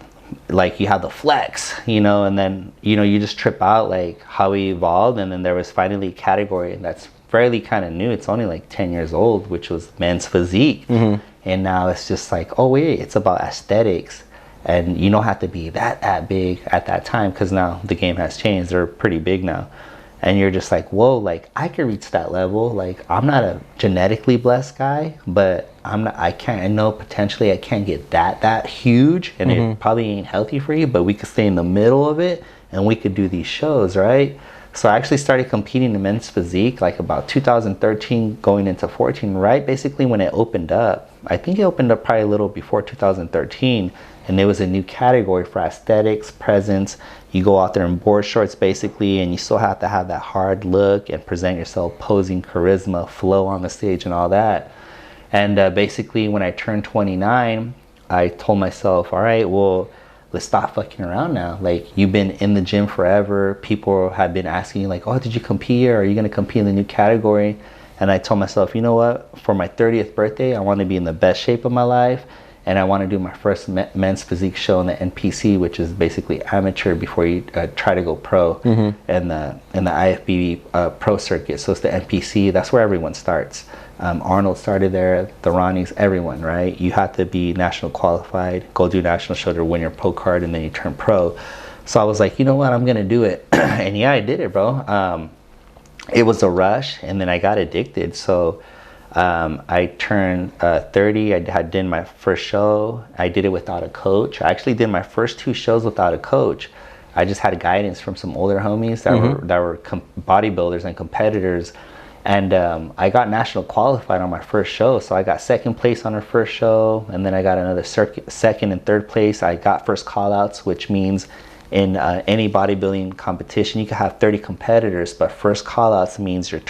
like you have the Flex, you know, and then, you know, you just trip out like how we evolved. And then there was finally a category that's fairly kind of new. It's only like 10 years old, which was men's physique. And now it's just like, oh wait, it's about aesthetics. And you don't have to be that big at that time, because now the game has changed. They're pretty big now. And you're just like, whoa, like I could reach that level. Like I'm not a genetically blessed guy, but I know potentially I can't get that huge, and it probably ain't healthy for you, but we could stay in the middle of it and we could do these shows, right? So I actually started competing in men's physique like about 2013 going into 14, right? Basically when it opened up. I think it opened up probably a little before 2013, and there was a new category for aesthetics, presence. You go out there in board shorts basically, and you still have to have that hard look and present yourself, posing, charisma, flow on the stage and all that. And basically when I turned 29, I told myself, all right, well, let's stop fucking around now. Like, you've been in the gym forever. People have been asking you like, oh, did you compete, or are you going to compete in the new category? And I told myself, you know what, for my 30th birthday, I want to be in the best shape of my life. And I want to do my first men's physique show in the NPC, which is basically amateur before you try to go pro in the IFBB pro circuit. So it's the NPC. That's where everyone starts. Arnold started there, the Ronnies, everyone, right? You have to be national qualified, go do national show to win your pro card, and then you turn pro. So I was like, you know what, I'm going to do it. And yeah, I did it, bro. It was a rush, and then I got addicted. So I turned 30. I did my first show. I did it without a coach. I actually did my first 2 shows without a coach. I just had guidance from some older homies that were bodybuilders and competitors. And I got national qualified on my first show. So I got 2nd place on our first show, and then I got another 2nd and 3rd place. I got first call-outs, which means in any bodybuilding competition, you can have 30 competitors, but first call-outs means your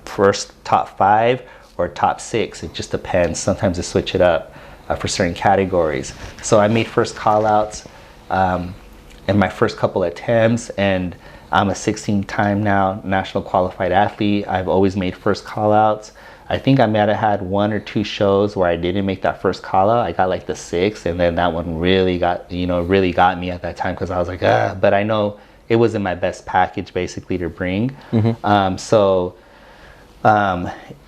first top 5 or top 6. It just depends. Sometimes they switch it up for certain categories. So I made first call-outs in my first couple attempts, and I'm a 16-time now national qualified athlete. I've always made first call-outs. I think I might have had 1 or 2 shows where I didn't make that first call-out. I got like the 6th, and then that one really got me at that time, because I was like, but I know it wasn't my best package basically to bring.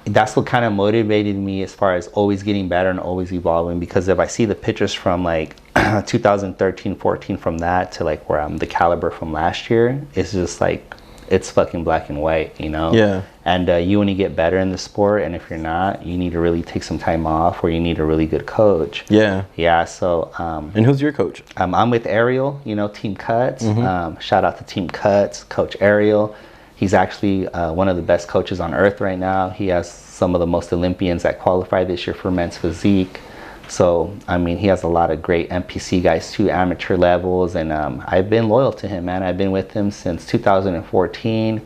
That's what kind of motivated me as far as always getting better and always evolving, because if I see the pictures from like 2013, 14 from that to like where I'm the caliber from last year, it's just like, it's fucking black and white, you know? Yeah. And you only get better in the sport, and if you're not, you need to really take some time off, or you need a really good coach. Yeah. Yeah, so... and who's your coach? I'm with Ariel, you know, Team Cuts. Shout out to Team Cuts, Coach Ariel. He's actually one of the best coaches on earth right now. He has some of the most Olympians that qualify this year for men's physique. So, I mean, he has a lot of great NPC guys too, amateur levels. And I've been loyal to him, man. I've been with him since 2014.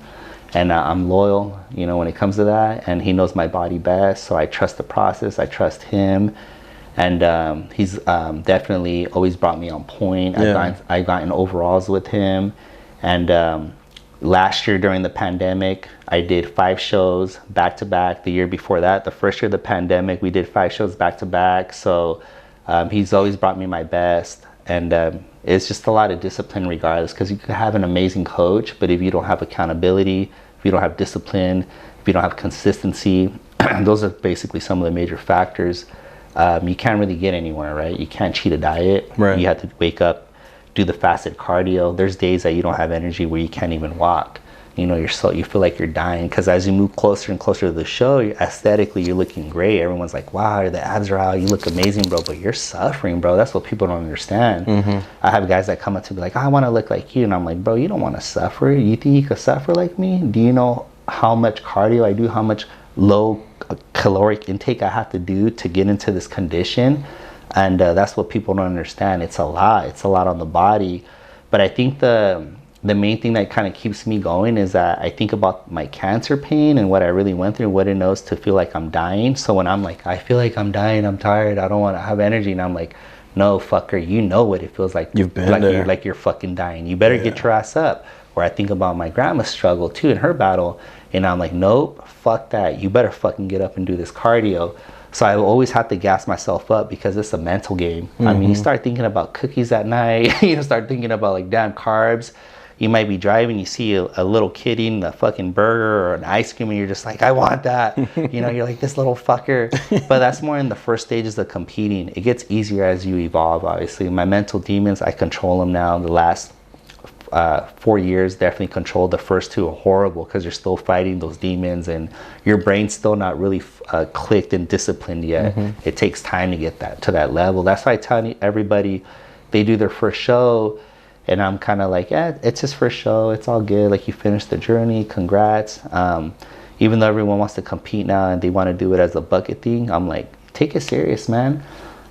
And I'm loyal, you know, when it comes to that. And he knows my body best. So I trust the process. I trust him. And he's definitely always brought me on point. Yeah. I've gotten overalls with him. And last year during the pandemic, I did 5 shows back to back. The year before that, the first year of the pandemic, we did 5 shows back to back. So he's always brought me my best. And it's just a lot of discipline regardless, because you could have an amazing coach, but if you don't have accountability, if you don't have discipline, if you don't have consistency, those are basically some of the major factors. You can't really get anywhere, right? You can't cheat a diet. Right. You have to wake up, do the fasted cardio. There's days that you don't have energy where you can't even walk. You know, you feel like you're dying, because as you move closer and closer to the show, aesthetically you're looking great. Everyone's like, wow, the abs are out, you look amazing, bro, but you're suffering, bro. That's what people don't understand. I have guys that come up to me like, I want to look like you, and I'm like, bro, you don't want to suffer. You think you could suffer like me? Do you know how much cardio I do, how much low caloric intake I have to do to get into this condition? And that's what people don't understand. It's a lot on the body. But I think the main thing that kind of keeps me going is that I think about my cancer pain and what I really went through, what it knows to feel like I'm dying. So when I'm like, I feel like I'm dying, I'm tired, I don't want to have energy, and I'm like, no, fucker, you know what it feels like. You've been there. Like you're fucking dying. You better get your ass up. Or I think about my grandma's struggle too in her battle, and I'm like, nope, fuck that. You better fucking get up and do this cardio. So I always have to gas myself up because it's a mental game. I mean, you start thinking about cookies at night, you start thinking about like damn carbs. You might be driving, you see a little kid eating a fucking burger or an ice cream, and you're just like, I want that. You know, you're like, this little fucker. But that's more in the first stages of competing. It gets easier as you evolve, obviously. My mental demons, I control them now. The last 4 years definitely controlled. The first 2 are horrible because you're still fighting those demons and your brain's still not really clicked and disciplined yet. It takes time to get that to that level. That's why I tell everybody, they do their first show and I'm kind of like, yeah, it's his first show, it's all good, like you finished the journey, congrats. Even though everyone wants to compete now and they want to do it as a bucket thing, I'm like, take it serious, man.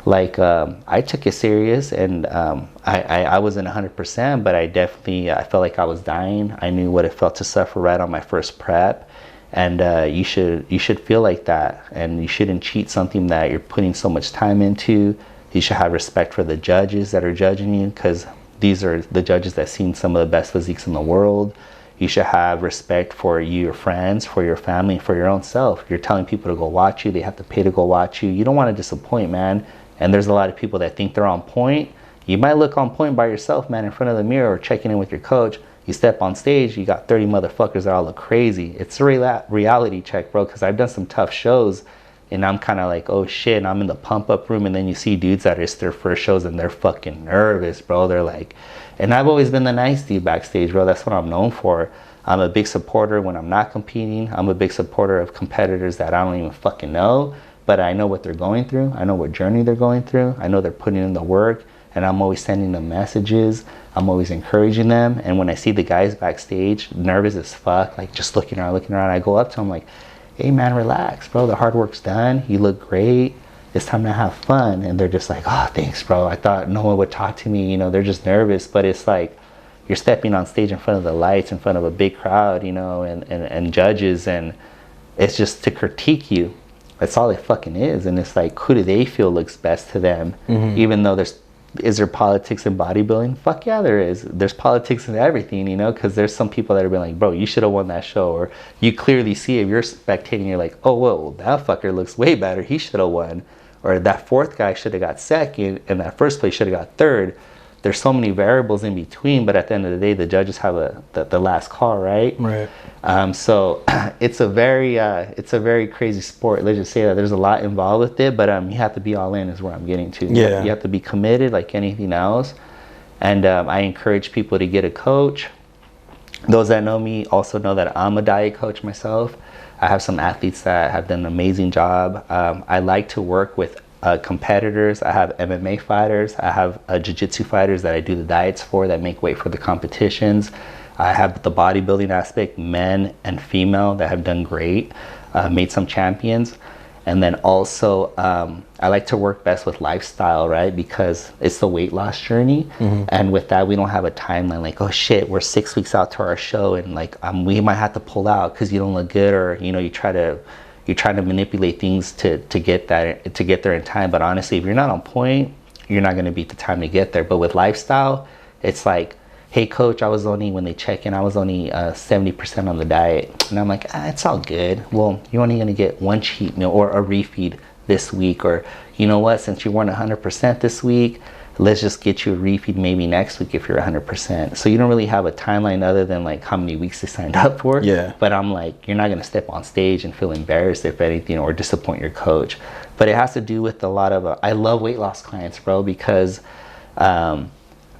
Like I took it serious, and I wasn't 100%, but I definitely I felt like I was dying. I knew what it felt to suffer right on my first prep, and you should feel like that, and you shouldn't cheat something that you're putting so much time into. You should have respect for the judges that are judging you, because these are the judges that seen some of the best physiques in the world. You should have respect for your friends, for your family, for your own self. You're telling people to go watch you. They have to pay to go watch you. You don't want to disappoint, man. And there's a lot of people that think they're on point. You might look on point by yourself, man, in front of the mirror or checking in with your coach. You step on stage, you got 30 motherfuckers that all look crazy. It's a reality check, bro, because I've done some tough shows, and I'm kind of like, oh shit, and I'm in the pump-up room, and then you see dudes that it's their first shows, and they're fucking nervous, bro. They're like, and I've always been the nice dude backstage, bro. That's what I'm known for. I'm a big supporter when I'm not competing. I'm a big supporter of competitors that I don't even fucking know. But I know what they're going through. I know what journey they're going through. I know they're putting in the work, and I'm always sending them messages. I'm always encouraging them. And when I see the guys backstage, nervous as fuck, like just looking around, I go up to them like, hey man, relax, bro. The hard work's done. You look great. It's time to have fun. And they're just like, oh, thanks, bro. I thought no one would talk to me. You know, they're just nervous. But it's like you're stepping on stage in front of the lights, in front of a big crowd, you know, and judges, and it's just to critique you. That's all it fucking is. And it's like, who do they feel looks best to them? Even though is there politics in bodybuilding? Fuck yeah, there is. There's politics in everything, you know, because there's some people that are being like, bro, you should have won that show. Or you clearly see, if you're spectating, you're like, oh, whoa, that fucker looks way better. He should have won. Or that fourth guy should have got second, and that first place should have got third. There's so many variables in between, but at the end of the day, the judges have the last call, right? Right. So it's a very crazy sport. Let's just say that there's a lot involved with it, but you have to be all in is where I'm getting to. Yeah. You have to be committed like anything else. And I encourage people to get a coach. Those that know me also know that I'm a diet coach myself. I have some athletes that have done an amazing job. I like to work with competitors. I have MMA fighters. I have jiu-jitsu fighters that I do the diets for, that make weight for the competitions. I have the bodybuilding aspect, men and female, that have done great, made some champions. And then also I like to work best with lifestyle, right? Because it's the weight loss journey. And with that, we don't have a timeline like, oh shit, we're 6 weeks out to our show, and like we might have to pull out because you don't look good, or you know, you're trying to manipulate things to get there in time. But honestly, if you're not on point, you're not going to beat the time to get there. But with lifestyle, it's like, hey coach, when they check in, I was only 70% on the diet. And I'm like, it's all good. Well, you're only going to get one cheat meal or a refeed this week. Or you know what, since you weren't 100% this week, let's just get you a refeed maybe next week if you're 100%. So you don't really have a timeline other than like how many weeks they signed up for. Yeah. But I'm like, you're not going to step on stage and feel embarrassed if anything, or disappoint your coach. But it has to do with a lot of I love weight loss clients, bro, because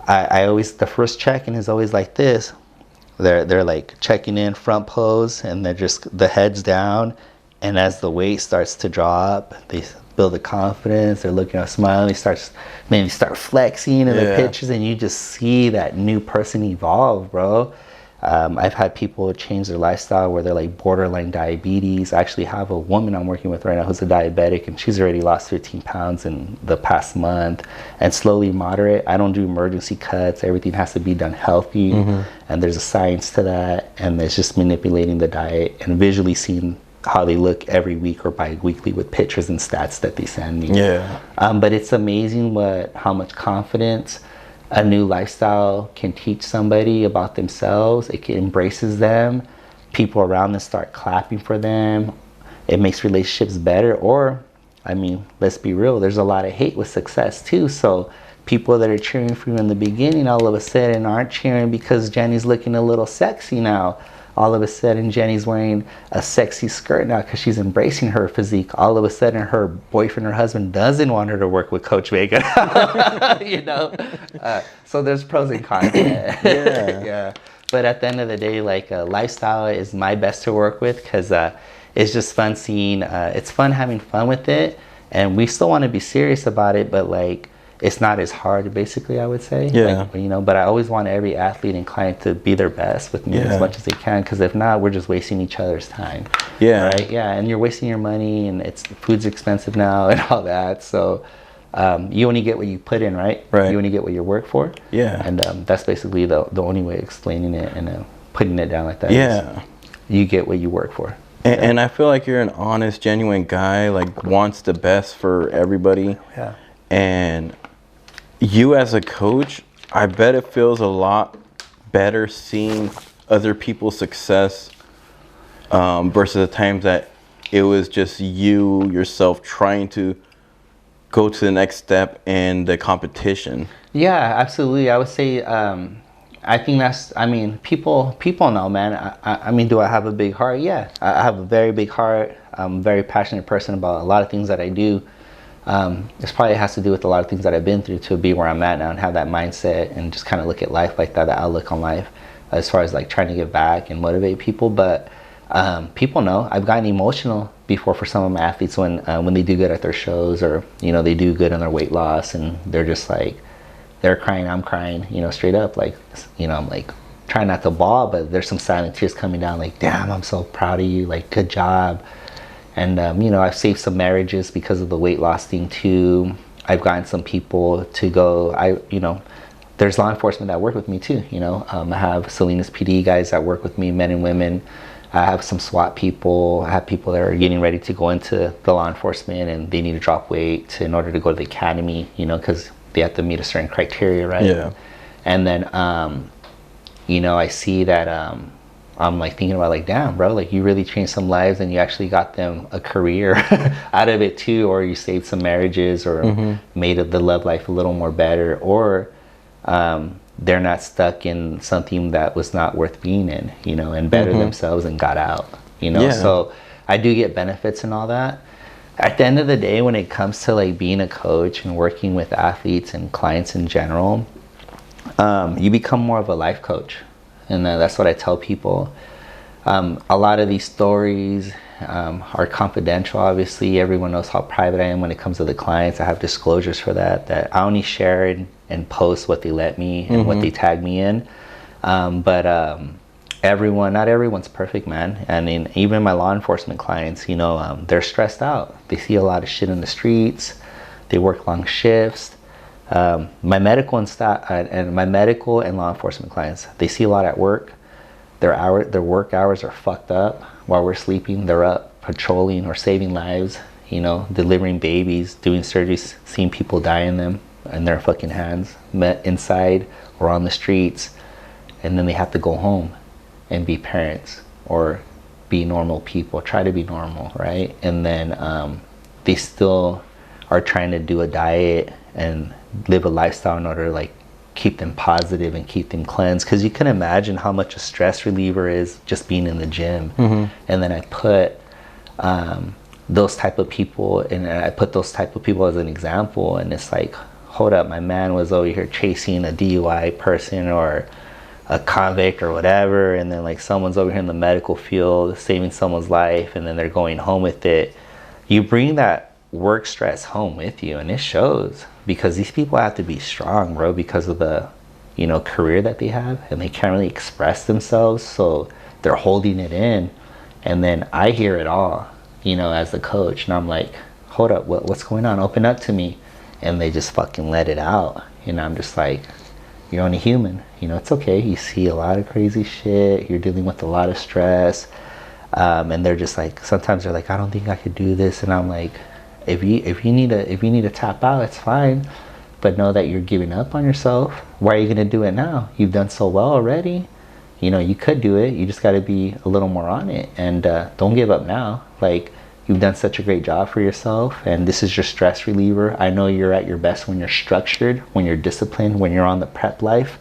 I always, the first check-in is always like this. They're like checking in, front pose, and they're just the heads down. And as the weight starts to drop, they build the confidence. They're looking up, smiling. They start flexing in the pictures, and you just see that new person evolve, bro. I've had people change their lifestyle where they're like borderline diabetes. I actually have a woman I'm working with right now who's a diabetic, and she's already lost 15 pounds in the past month, and slowly moderate. I don't do emergency cuts. Everything has to be done healthy, and there's a science to that, and it's just manipulating the diet and visually seeing how they look every week or bi-weekly with pictures and stats that they send me. But it's amazing how much confidence a new lifestyle can teach somebody about themselves. It embraces them. People around them start clapping for them. It makes relationships better. Or, I mean, let's be real, there's a lot of hate with success too. So people that are cheering for you in the beginning all of a sudden aren't cheering because Jenny's looking a little sexy now. All of a sudden Jenny's wearing a sexy skirt now because she's embracing her physique. All of a sudden her boyfriend or husband doesn't want her to work with Coach Vega. You know, so there's pros and cons. Yeah. But at the end of the day, like, lifestyle is my best to work with because it's just fun seeing, it's fun having fun with it, and we still want to be serious about it, but like, it's not as hard, basically, I would say. Like, you know, but I always want every athlete and client to be their best with me as much as they can, because if not, we're just wasting each other's time. Right? Yeah, and you're wasting your money, and food's expensive now and all that. So you only get what you put in, right? You only get what you work for. And that's basically the only way of explaining it and putting it down like that. Is you get what you work for. And I feel like you're an honest, genuine guy, like wants the best for everybody. And you as a coach, I bet it feels a lot better seeing other people's success versus the times that it was just you yourself trying to go to the next step in the competition. Yeah, absolutely. I would say I think that's, I mean, people know, man. I mean, do I have a big heart? Yeah, I have a very big heart. I'm a very passionate person about a lot of things that I do. This probably has to do with a lot of things that I've been through to be where I'm at now and have that mindset and just kind of look at life like that, the outlook on life, as far as like trying to give back and motivate people. But people know I've gotten emotional before for some of my athletes when they do good at their shows, or, you know, they do good on their weight loss and they're just like, they're crying, I'm crying, you know, straight up. Like, you know, I'm like trying not to bawl, but there's some silent tears coming down, like, damn, I'm so proud of you, like, good job. And, you know, I've saved some marriages because of the weight loss thing too. I've gotten some people to go, you know, there's law enforcement that work with me too, you know. I have Salinas PD guys that work with me, men and women. I have some SWAT people. I have people that are getting ready to go into the law enforcement and they need to drop weight in order to go to the academy, you know, because they have to meet a certain criteria, right? And then, you know, I see that I'm like thinking about like, damn, bro, like you really changed some lives and you actually got them a career out of it too, or you saved some marriages, or made the love life a little more better, or they're not stuck in something that was not worth being in, you know, and better themselves and got out, you know. So I do get benefits and all that. At the end of the day, when it comes to like being a coach and working with athletes and clients in general, you become more of a life coach. And that's what I tell people. A lot of these stories are confidential, obviously. Everyone knows how private I am when it comes to the clients. I have disclosures for that I only share and post what they let me and what they tag me in. But not everyone's perfect, man. And even my law enforcement clients, you know, they're stressed out. They see a lot of shit in the streets. They work long shifts. My medical and law enforcement clients, they see a lot at work. Their work hours are fucked up. While we're sleeping, they're up patrolling or saving lives, you know, delivering babies, doing surgeries, seeing people die in their fucking hands, met inside or on the streets. And then they have to go home and be parents or be normal people, try to be normal, right? And then they still are trying to do a diet and live a lifestyle in order to like keep them positive and keep them cleansed, because you can imagine how much a stress reliever is just being in the gym. And then I put those type of people, and I put those type of people as an example, and it's like, hold up, my man was over here chasing a DUI person or a convict or whatever, and then like someone's over here in the medical field saving someone's life, and then they're going home with it. You bring that work stress home with you, and it shows, because these people have to be strong, bro, because of the career that they have, and they can't really express themselves, so they're holding it in. And then I hear it all, as the coach, and I'm like, hold up, what's going on? Open up to me. And they just fucking let it out. And I'm just like, you're only human. It's okay. You see a lot of crazy shit. You're dealing with a lot of stress. And they're just like, sometimes they're like, I don't think I could do this. And I'm like, if you need to tap out, it's fine. But know that you're giving up on yourself. Why are you gonna do it now? You've done so well already. You could do it. You just got to be a little more on it, and don't give up now. Like, you've done such a great job for yourself, and this is your stress reliever. I know you're at your best when you're structured, when you're disciplined, when you're on the prep life.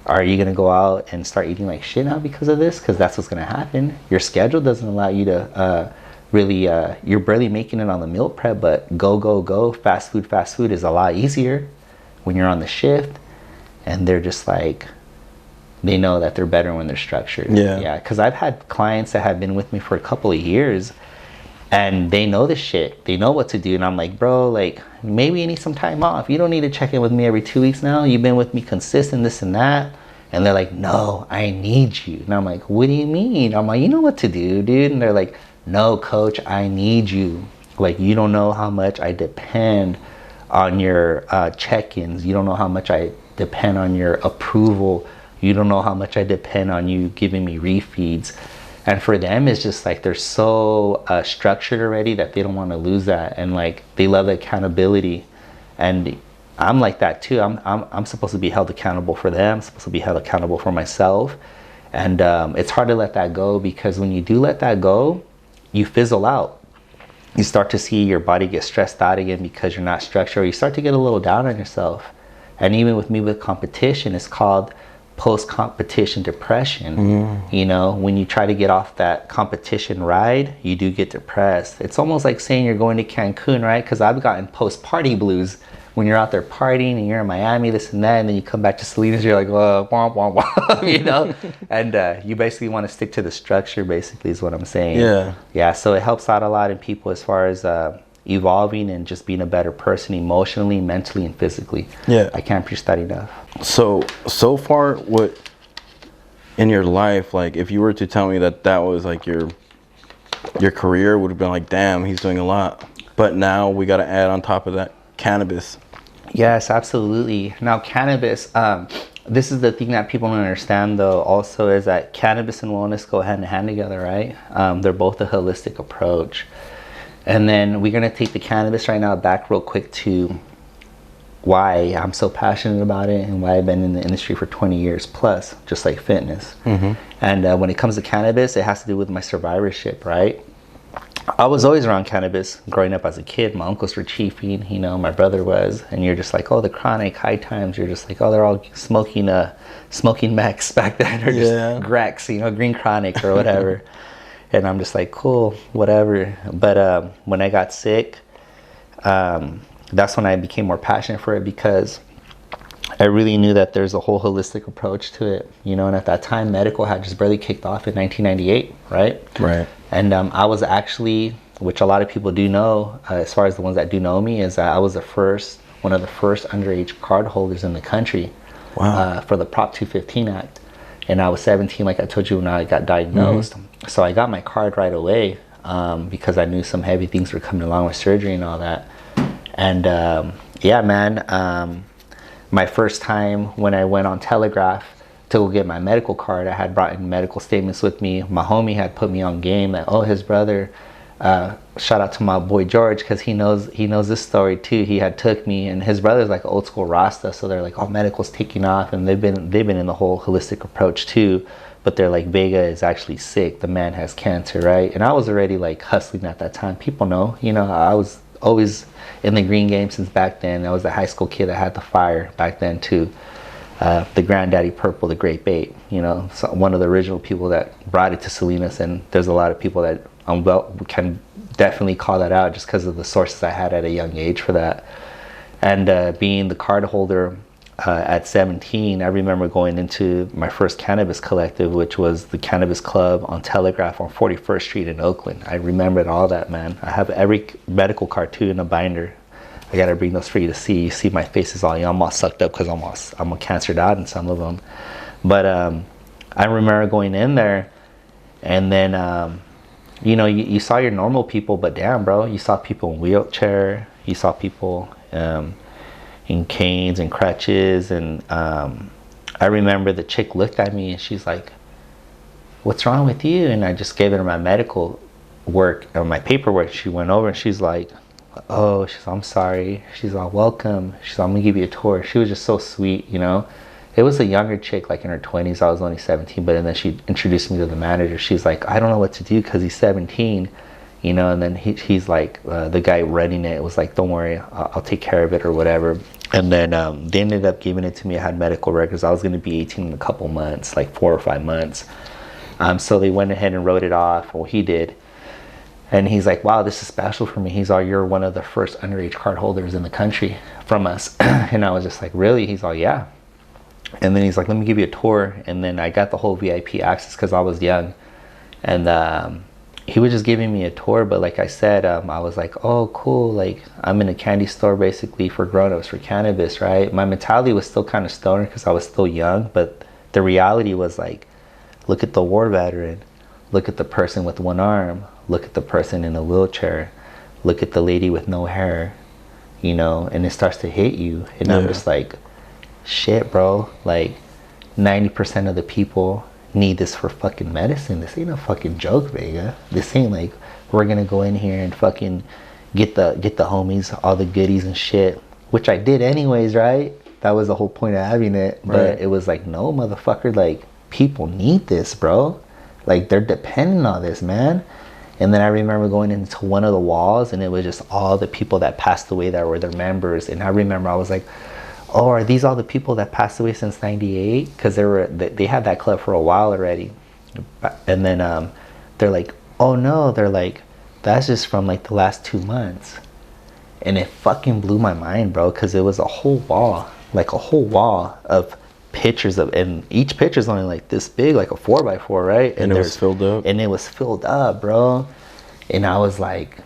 Are you gonna go out and start eating like shit now because of this? Because that's what's gonna happen. Your schedule doesn't allow you to really. You're barely making it on the meal prep, but go. Fast food is a lot easier when you're on the shift, and they're just like, they know that they're better when they're structured. Yeah, because I've had clients that have been with me for a couple of years, and they know this shit. They know what to do. And I'm like, bro, like, maybe you need some time off. You don't need to check in with me every 2 weeks now. You've been with me consistent, this and that. And they're like, no, I need you. And I'm like, what do you mean? I'm like, you know what to do, dude. And they're like, no, coach, I need you. Like, you don't know how much I depend on your check-ins. You don't know how much I depend on your approval. You don't know how much I depend on you giving me refeeds. And for them, it's just like they're so structured already that they don't want to lose that. And like, they love the accountability. And I'm like that too. I'm supposed to be held accountable for them. I'm supposed to be held accountable for myself. And it's hard to let that go, because when you do let that go, you fizzle out. You start to see your body get stressed out again because you're not structured. You start to get a little down on yourself. And even with me with competition, it's called post-competition depression. When you try to get off that competition ride, you do get depressed. It's almost like saying you're going to Cancun, right? Because I've gotten post-party blues when you're out there partying and you're in Miami, this and that, and then you come back to Salinas, you're like, womp, womp, womp, and you basically want to stick to the structure, basically, is what I'm saying. Yeah, so it helps out a lot in people as far as evolving and just being a better person emotionally, mentally, and physically. I can't preach that enough. So far, what in your life, like, if you were to tell me that was like your career, would have been like, damn, he's doing a lot. But now we got to add on top of that cannabis. Yes, absolutely. Now, cannabis, this is the thing that people don't understand, though, also, is that cannabis and wellness go hand in hand together, right? They're both a holistic approach. And then we're going to take the cannabis right now back real quick to why I'm so passionate about it and why I've been in the industry for 20 years plus, just like fitness. And when it comes to cannabis, it has to do with my survivorship, right? I was always around cannabis growing up as a kid. My uncles were chiefing, my brother was, and you're just like, oh, the chronic high times. You're just like, oh, they're all smoking Max back then, or just Grex, green chronic or whatever. And I'm just like, cool, whatever. But when I got sick, that's when I became more passionate for it, because I really knew that there's a whole holistic approach to it, and at that time, medical had just barely kicked off in 1998, right? Right. And I was actually, which a lot of people do know, as far as the ones that do know me, is that I was one of the first underage card holders in the country. Wow. For the Prop 215 Act. And I was 17, like I told you, when I got diagnosed. So I got my card right away, because I knew some heavy things were coming along with surgery and all that. And yeah, man, my first time when I went on Telegraph to go get my medical card, I had brought in medical statements with me. My homie had put me on game that, oh, his brother, shout out to my boy George, because he knows this story too. He had took me, and his brother's like old school Rasta, so they're like, oh, medical's taking off, and they've been in the whole holistic approach too. But they're like, Vega is actually sick. The man has cancer, right? And I was already like hustling at that time. People know, I was always in the green game since back then. I was a high school kid that had the fire back then too. The Granddaddy Purple, the Great Bait, so one of the original people that brought it to Salinas. And there's a lot of people that can definitely call that out just because of the sources I had at a young age for that. And being the card holder at 17, I remember going into my first cannabis collective, which was the Cannabis Club on Telegraph on 41st Street in Oakland. I remembered all that, man. I have every medical card too in a binder. I gotta bring those for you to see. You see my face is all, you know, I'm all sucked up because I'm a cancered out in some of them. But I remember going in there, and then you know, you saw your normal people, but damn, bro, you saw people in wheelchair, you saw people in canes and crutches, and I remember the chick looked at me and she's like, "What's wrong with you?" And I just gave her my medical work or my paperwork. She went over and she's like, "Oh," she's, "I'm sorry." She's all, "Welcome." She's all, "I'm gonna give you a tour." She was just so sweet, you know. It was a younger chick, like in her 20s. I was only 17, but and then she introduced me to the manager. She's like, "I don't know what to do because he's 17, you know." And then he's like, the guy running it was like, "Don't worry, I'll take care of it," or whatever. And then they ended up giving it to me. I had medical records. I was going to be 18 in a couple months, like 4 or 5 months. So they went ahead and wrote it off. Well, he did. And he's like, "Wow, this is special for me." He's all, "You're one of the first underage card holders in the country from us." And I was just like, "Really?" He's all, "Yeah." And then he's like, "Let me give you a tour." And then I got the whole VIP access because I was young. And he was just giving me a tour. But like I said, I was like, "Oh, cool. Like, I'm in a candy store basically for grown-ups, for cannabis," right? My mentality was still kind of stoner because I was still young. But the reality was like, look at the war veteran. Look at the person with one arm. Look at the person in a wheelchair. Look at the lady with no hair, you know, and it starts to hit you. And yeah. I'm just like, shit, bro. Like, 90% of the people need this for fucking medicine. This ain't a fucking joke, Vega. This ain't like, we're gonna go in here and fucking get the homies all the goodies and shit, which I did anyways, right? That was the whole point of having it. Right. But it was like, no, motherfucker, like, people need this, bro. Like, they're depending on this, man. And then I remember going into one of the walls, and it was just all the people that passed away that were their members. And I remember I was like, "Oh, are these all the people that passed away since '98?" Because they had that club for a while already. And then they're like, "Oh no," they're like, "That's just from like the last 2 months." And it fucking blew my mind, bro, because it was a whole wall, like a whole wall of pictures of, and each picture's only like this big, like a 4x4, right? And it was filled up. And it was filled up, bro. And I was like,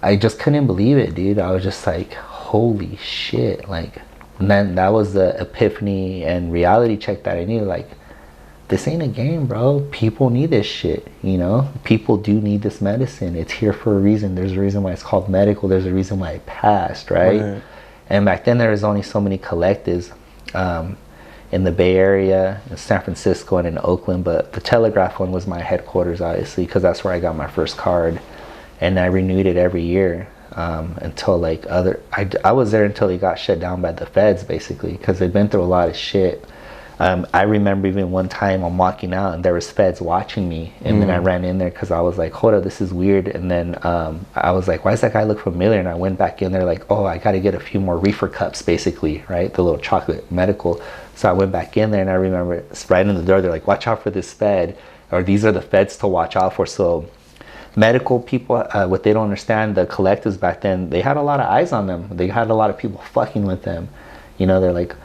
I just couldn't believe it, dude. I was just like, holy shit. Like, and then that was the epiphany and reality check that I needed. Like, this ain't a game, bro. People need this shit, you know? People do need this medicine. It's here for a reason. There's a reason why it's called medical. There's a reason why it passed, right? And back then there was only so many collectives in the Bay Area, in San Francisco, and in Oakland. But the Telegraph one was my headquarters, obviously, because that's where I got my first card. And I renewed it every year until like I was there until it got shut down by the feds, basically, because they've been through a lot of shit. I remember even one time I'm walking out and there was feds watching me, and then I ran in there because I was like, hold up, this is weird. And then I was like, why does that guy look familiar? And I went back in there like, oh, I got to get a few more reefer cups, basically, right? The little chocolate medical. So I went back in there, and I remember it's right in the door, they're like, watch out for this fed, or these are the feds to watch out for. So medical people, what they don't understand, the collectives back then, they had a lot of eyes on them. They had a lot of people fucking with them. You know, they're like,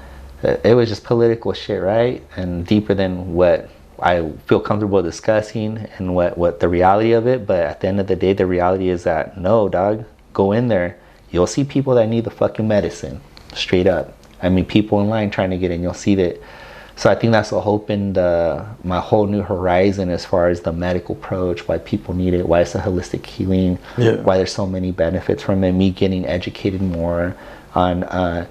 it was just political shit, right? And deeper than what I feel comfortable discussing and what the reality of it. But at the end of the day, the reality is that, no, dog, go in there. You'll see people that need the fucking medicine, straight up. I mean, people in line trying to get in, you'll see that. So I think that's what opened my whole new horizon as far as the medical approach, why people need it, why it's a holistic healing, why there's so many benefits from it, me getting educated more on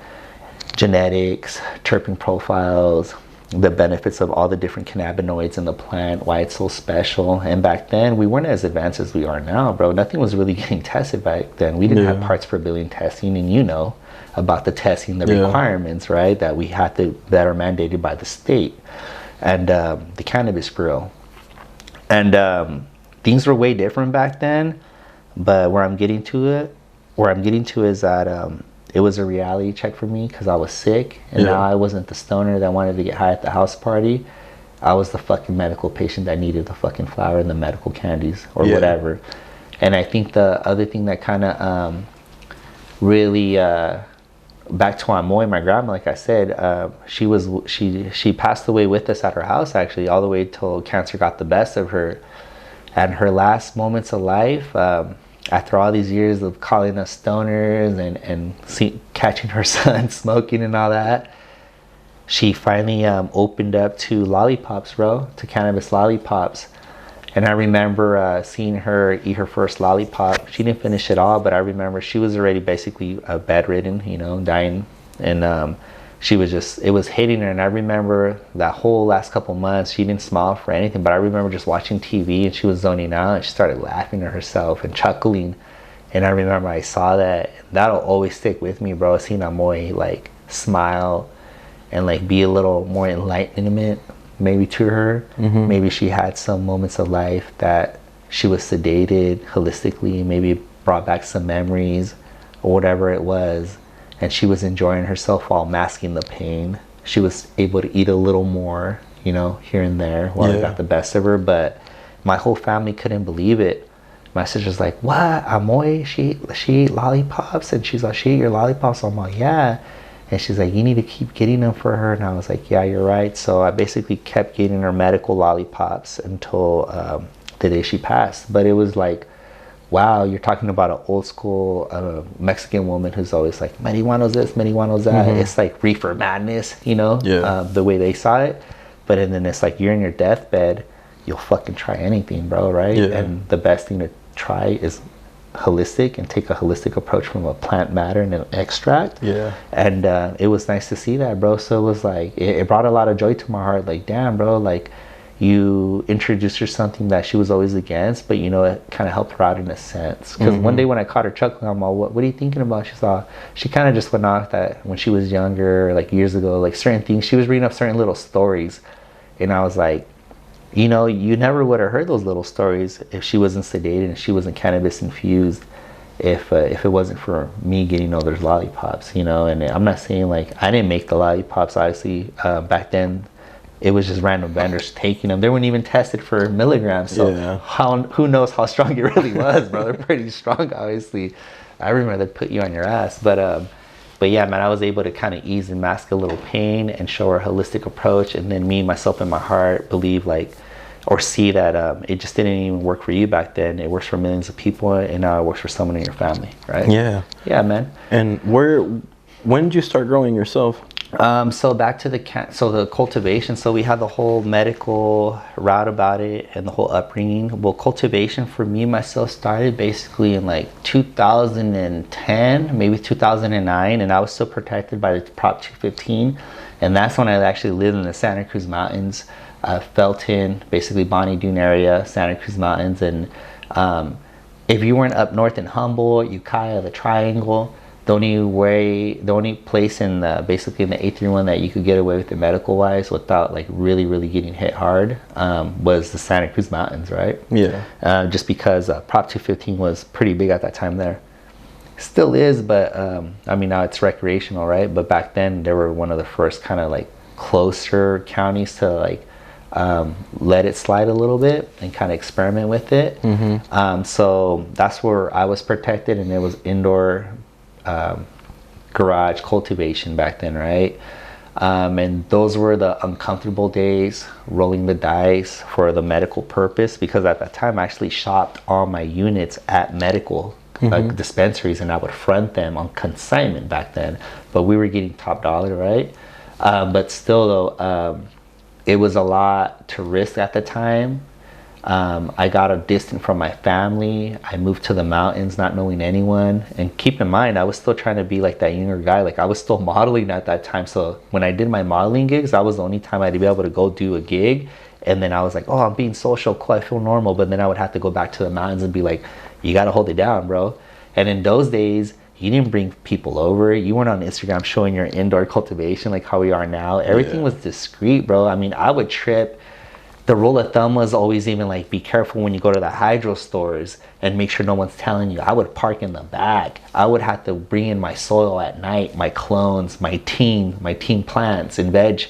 genetics, terpene profiles, the benefits of all the different cannabinoids in the plant, why it's so special. And back then, we weren't as advanced as we are now, bro. Nothing was really getting tested back then. We didn't have parts per billion testing, and you know about the testing, the requirements, right, that we had to, that are mandated by the state and the Cannabis Bureau. And things were way different back then, but where I'm getting to is that it was a reality check for me because I was sick, and now I wasn't the stoner that wanted to get high at the house party. I was the fucking medical patient that needed the fucking flower and the medical candies or whatever. And I think the other thing that kind of really back to Amoy, my grandma, like I said, she passed away with us at her house, actually, all the way till cancer got the best of her. And her last moments of life, after all these years of calling us stoners and catching her son smoking and all that, she finally opened up to lollipops, bro, to cannabis lollipops. And I remember seeing her eat her first lollipop. She didn't finish it all, but I remember she was already basically bedridden, you know, dying. And she was just, it was hitting her. And I remember that whole last couple months, she didn't smile for anything, but I remember just watching TV and she was zoning out and she started laughing to herself and chuckling. And I remember I saw that. That'll always stick with me, bro. Seeing Amoy like smile and like be a little more enlightenment maybe to her. Maybe she had some moments of life that she was sedated holistically, maybe brought back some memories or whatever it was, and she was enjoying herself while masking the pain. She was able to eat a little more, you know, here and there while I got the best of her. But my whole family couldn't believe it. My sister's like, what, Amoy, she ate lollipops? And she's like, she ate your lollipops? I'm like, yeah. And she's like, you need to keep getting them for her. And I was like, yeah, you're right. So I basically kept getting her medical lollipops until the day she passed. But it was like, wow, you're talking about an old school Mexican woman who's always like, marihuana's this, marihuana's that. It's like reefer madness, you know, the way they saw it. But and then it's like, you're in your deathbed, you'll fucking try anything, bro, right? And the best thing to try is holistic and take a holistic approach from a plant matter and an extract. And it was nice to see that, bro. So it was like it brought a lot of joy to my heart. Like, damn, bro, like you introduced her something that she was always against, but you know, it kind of helped her out in a sense. Because one day when I caught her chuckling, I'm all, what are you thinking about? She kind of just went off that when she was younger, like years ago, like certain things, she was reading up certain little stories, and I was like, you know, you never would have heard those little stories if she wasn't sedated and she wasn't cannabis infused, if it wasn't for me getting all those lollipops, you know. And I'm not saying like I didn't make the lollipops, obviously. Back then it was just random vendors taking them. They weren't even tested for milligrams, so who knows how strong it really was, bro. They're pretty strong, obviously. I remember they'd put you on your ass, but yeah, man, I was able to kind of ease and mask a little pain and show her a holistic approach. And then me, myself, and my heart believe like, or see that it just didn't even work for you back then. It works for millions of people, and now it works for someone in your family, right? Yeah, man. And when did you start growing yourself? So back to the cultivation. So we had the whole medical route about it and the whole upbringing. Well, cultivation for me, myself, started basically in like 2010, maybe 2009, and I was still protected by the Prop 215. And that's when I actually lived in the Santa Cruz Mountains, Felton, basically Bonnie Doon area, Santa Cruz Mountains. And if you weren't up north in Humboldt, Ukiah, the Triangle, the only place in basically in the 831 that you could get away with it medical wise without like really getting hit hard was the Santa Cruz Mountains, right? Just because Prop 215 was pretty big at that time there. Still is, but I mean now it's recreational, right? But back then they were one of the first kind of like closer counties to like let it slide a little bit and kind of experiment with it. So that's where I was protected, and it was indoor garage cultivation back then, right? And those were the uncomfortable days, rolling the dice for the medical purpose, because at that time I actually shopped all my units at medical dispensaries, and I would front them on consignment back then, but we were getting top dollar, right? But still though, it was a lot to risk at the time. I got a distance from my family. I moved to the mountains not knowing anyone. And keep in mind, I was still trying to be like that younger guy. Like I was still modeling at that time. So when I did my modeling gigs, that was the only time I'd be able to go do a gig. And then I was like, oh, I'm being social, cool, I feel normal. But then I would have to go back to the mountains and be like, you got to hold it down, bro. And in those days, you didn't bring people over. You weren't on Instagram showing your indoor cultivation like how we are now. Everything was discreet, bro. I mean, I would trip. The rule of thumb was always even like, be careful when you go to the hydro stores and make sure no one's telling you. I would park in the back. I would have to bring in my soil at night, my clones, my team plants and veg.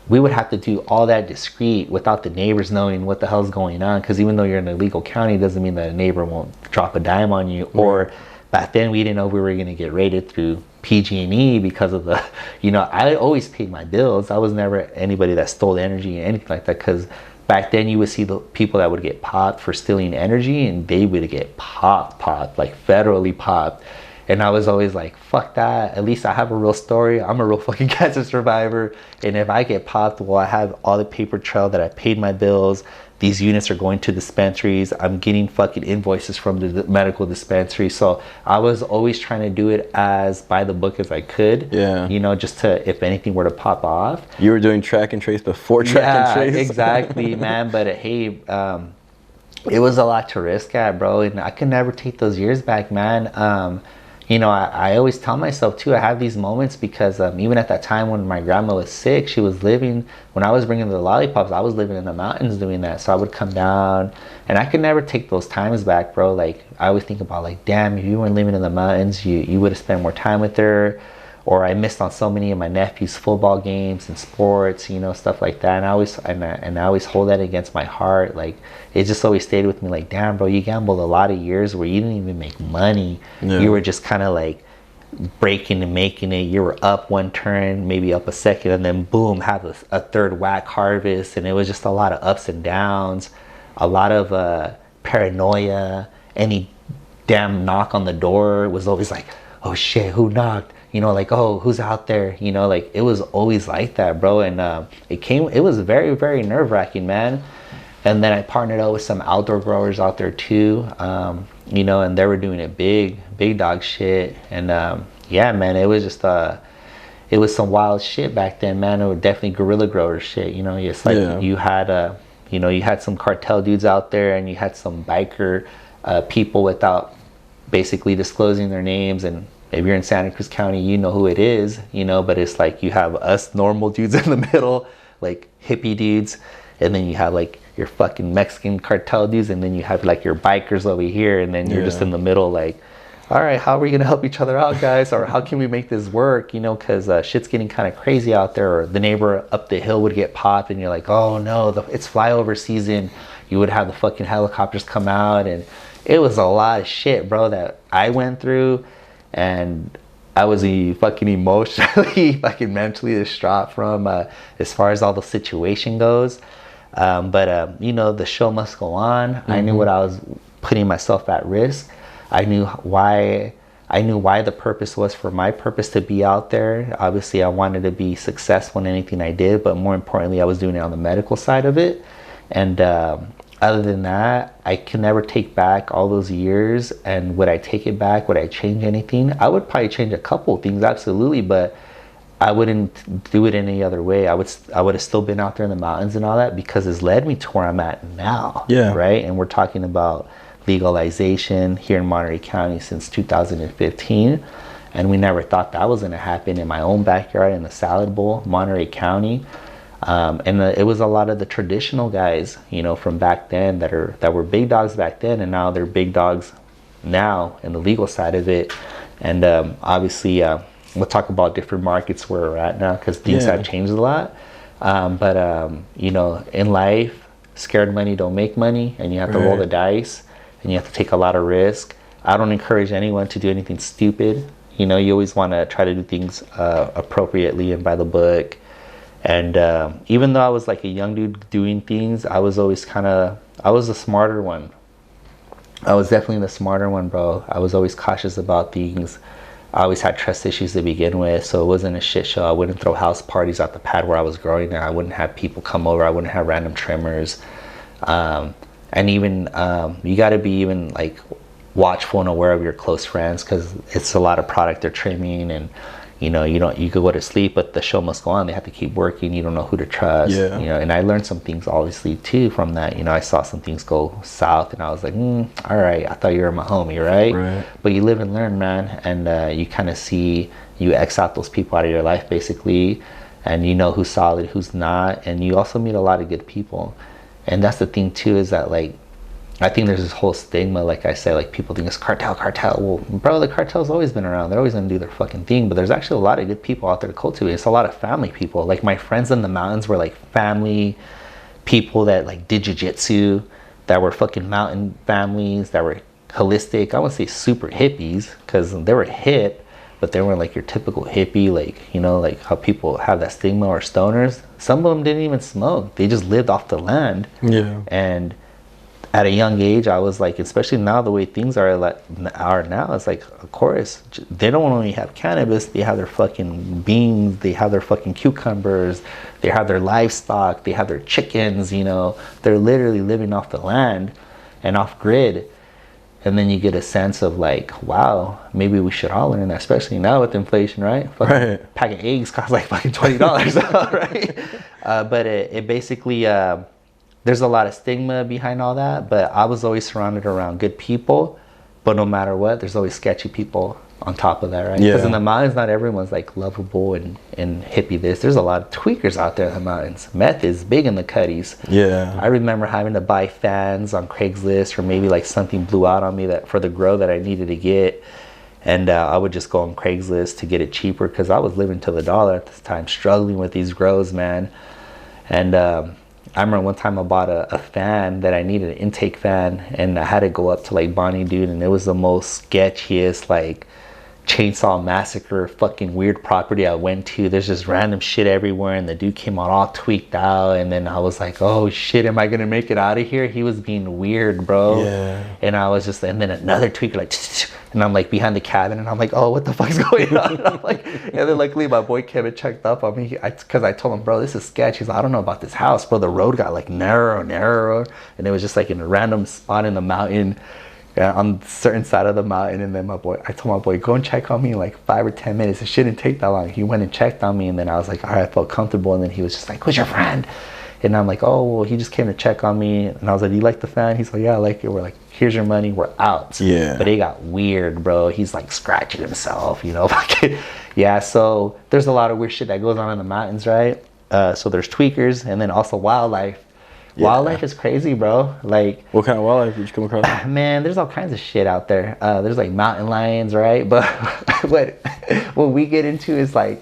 We would have to do all that discreet without the neighbors knowing what the hell's going on. Because even though you're in a legal county, it doesn't mean that a neighbor won't drop a dime on you. Or back then we didn't know we were going to get raided through PG&E because of the, you know, I always paid my bills. I was never anybody that stole energy or anything like that, because back then you would see the people that would get popped for stealing energy, and they would get popped, like federally popped. And I was always like, fuck that. At least I have a real story. I'm a real fucking cancer survivor. And if I get popped, well, I have all the paper trail that I paid my bills. These units are going to dispensaries. I'm getting fucking invoices from the medical dispensary. So I was always trying to do it as by the book as I could. Yeah. You know, just to, if anything were to pop off. You were doing track and trace before track and trace. Yeah, exactly, man. But hey, it was a lot to risk at, bro. And I could never take those years back, man. You know, I always tell myself too, I have these moments because even at that time when my grandma was sick, she was living, when I was bringing the lollipops, I was living in the mountains doing that. So I would come down, and I could never take those times back, bro. Like, I always think about, like, damn, if you weren't living in the mountains, you would have spent more time with her. Or I missed on so many of my nephew's football games and sports, you know, stuff like that. And I always hold that against my heart. Like, it just always stayed with me. Like, damn, bro, you gambled a lot of years where you didn't even make money. Yeah. You were just kind of like breaking and making it. You were up one turn, maybe up a second, and then boom, have a third whack harvest. And it was just a lot of ups and downs, a lot of paranoia. Any damn knock on the door was always like, oh shit, who knocked? You know, like, oh, who's out there? You know, like, it was always like that, bro. And it was very, very nerve-wracking, man. And then I partnered up with some outdoor growers out there too, you know, and they were doing it big dog shit. And yeah, man, it was just it was some wild shit back then, man. It was definitely guerrilla grower shit, you know. It's like you had you know, you had some cartel dudes out there, and you had some biker people without basically disclosing their names. And if you're in Santa Cruz County, you know who it is, you know. But it's like you have us normal dudes in the middle, like hippie dudes, and then you have like your fucking Mexican cartel dudes, and then you have like your bikers over here, and then you're just in the middle, like, all right, how are we gonna help each other out, guys? Or how can we make this work, you know, because shit's getting kind of crazy out there. Or the neighbor up the hill would get popped, and you're like, oh no, it's flyover season. You would have the fucking helicopters come out, and it was a lot of shit, bro, that I went through. And I was fucking emotionally, fucking mentally distraught from as far as all the situation goes. But you know, the show must go on. I knew what I was putting myself at risk. I knew why the purpose was for my purpose to be out there. Obviously, I wanted to be successful in anything I did, but more importantly, I was doing it on the medical side of it. And other than that, I can never take back all those years. And would I take it back? Would I change anything? I would probably change a couple of things, absolutely, but I wouldn't do it any other way. I would have still been out there in the mountains and all that, because it's led me to where I'm at now. Yeah. Right? And we're talking about legalization here in Monterey County since 2015. And we never thought that was going to happen in my own backyard in the Salad Bowl, Monterey County. And it was a lot of the traditional guys, you know, from back then that were big dogs back then, and now they're big dogs now in the legal side of it. And obviously, we'll talk about different markets where we're at now, because things have changed a lot. But you know, in life, scared money don't make money, and you have to roll the dice, and you have to take a lot of risk. I don't encourage anyone to do anything stupid. You know, you always want to try to do things appropriately and by the book. And even though I was like a young dude doing things, I was always I was the smarter one. I was definitely the smarter one, bro. I was always cautious about things. I always had trust issues to begin with, so it wasn't a shit show. I wouldn't throw house parties at the pad where I was growing at. I wouldn't have people come over. I wouldn't have random trimmers. And even, you gotta be even like watchful and aware of your close friends, because it's a lot of product they're trimming, and you know, you could go to sleep, but the show must go on. They have to keep working. You don't know who to trust. Yeah. You know, and I learned some things obviously too from that. You know, I saw some things go south, and I was like, all right, I thought you were my homie, right? Right. But you live and learn, man, and you kind of see, you X out those people out of your life basically, and you know who's solid, who's not, and you also meet a lot of good people. And that's the thing too, is that like, I think there's this whole stigma, like I said, like people think it's cartel. Well, bro, the cartel's always been around. They're always gonna do their fucking thing, but there's actually a lot of good people out there to cultivate. It's a lot of family people. Like my friends in the mountains were like family people that like did jiu-jitsu, that were fucking mountain families, that were holistic. I wouldn't say super hippies, because they were hip, but they weren't like your typical hippie, like, you know, like how people have that stigma, or stoners. Some of them didn't even smoke. They just lived off the land. Yeah. And at a young age, I was like, especially now the way things are now, it's like, of course, they don't only have cannabis, they have their fucking beans, they have their fucking cucumbers, they have their livestock, they have their chickens, you know. They're literally living off the land and off grid. And then you get a sense of like, wow, maybe we should all learn that, especially now with inflation, right? Fucking pack of eggs costs like fucking $20, right? But it basically, there's a lot of stigma behind all that, but I was always surrounded around good people. But no matter what, there's always sketchy people on top of that, right? Because in the mountains, not everyone's like lovable and hippie. There's a lot of tweakers out there in the mountains. Meth is big in the cutties. Yeah. I remember having to buy fans on Craigslist, or maybe like something blew out on me that for the grow that I needed to get. And I would just go on Craigslist to get it cheaper, because I was living to the dollar at this time, struggling with these grows, man. And I remember one time I bought a fan that I needed, an intake fan, and I had to go up to like Bonnie Dude, and it was the most sketchiest like chainsaw massacre fucking weird property I went to. There's just random shit everywhere, and the dude came out all tweaked out, and then I was like, oh shit, am I gonna make it out of here? He was being weird, bro. Yeah. And I was just, and then another tweaker like, and I'm like behind the cabin, and I'm like, oh, what the fuck's going on? And I'm like, and then luckily my boy Kevin checked up on me, because I told him, bro, this is sketch. He's like, I don't know about this house, bro. The road got like narrower, and it was just like in a random spot in the mountain, on a certain side of the mountain. And then I told my boy, go and check on me in like 5 or 10 minutes. It shouldn't take that long. He went and checked on me, and then I was like, all right, I felt comfortable. And then he was just like, who's your friend? And I'm like, oh, well, he just came to check on me. And I was like, do you like the fan? He's like, yeah, I like it. We're like, here's your money, we're out. Yeah. But it got weird, bro. He's like scratching himself, you know. Yeah, so there's a lot of weird shit that goes on in the mountains, right? So there's tweakers, and then also wildlife. Yeah. Wildlife is crazy, bro. Like, what kind of wildlife did you come across? Man, there's all kinds of shit out there. There's like mountain lions, right? But what we get into is like,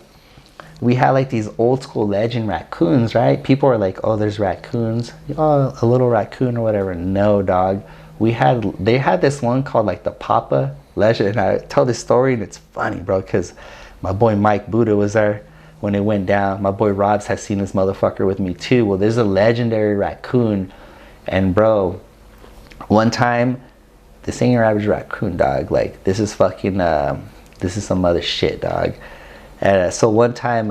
we had like these old school legend raccoons, right? People are like, oh, there's raccoons. Oh, a little raccoon or whatever. No, dog. They had this one called like the Papa legend. And I tell this story, and it's funny, bro, because my boy Mike Buddha was there when it went down. My boy Robs has seen this motherfucker with me too. Well, there's a legendary raccoon, and bro, one time, this ain't your average raccoon, dog. Like, this is fucking, this is some other shit, dog. So one time,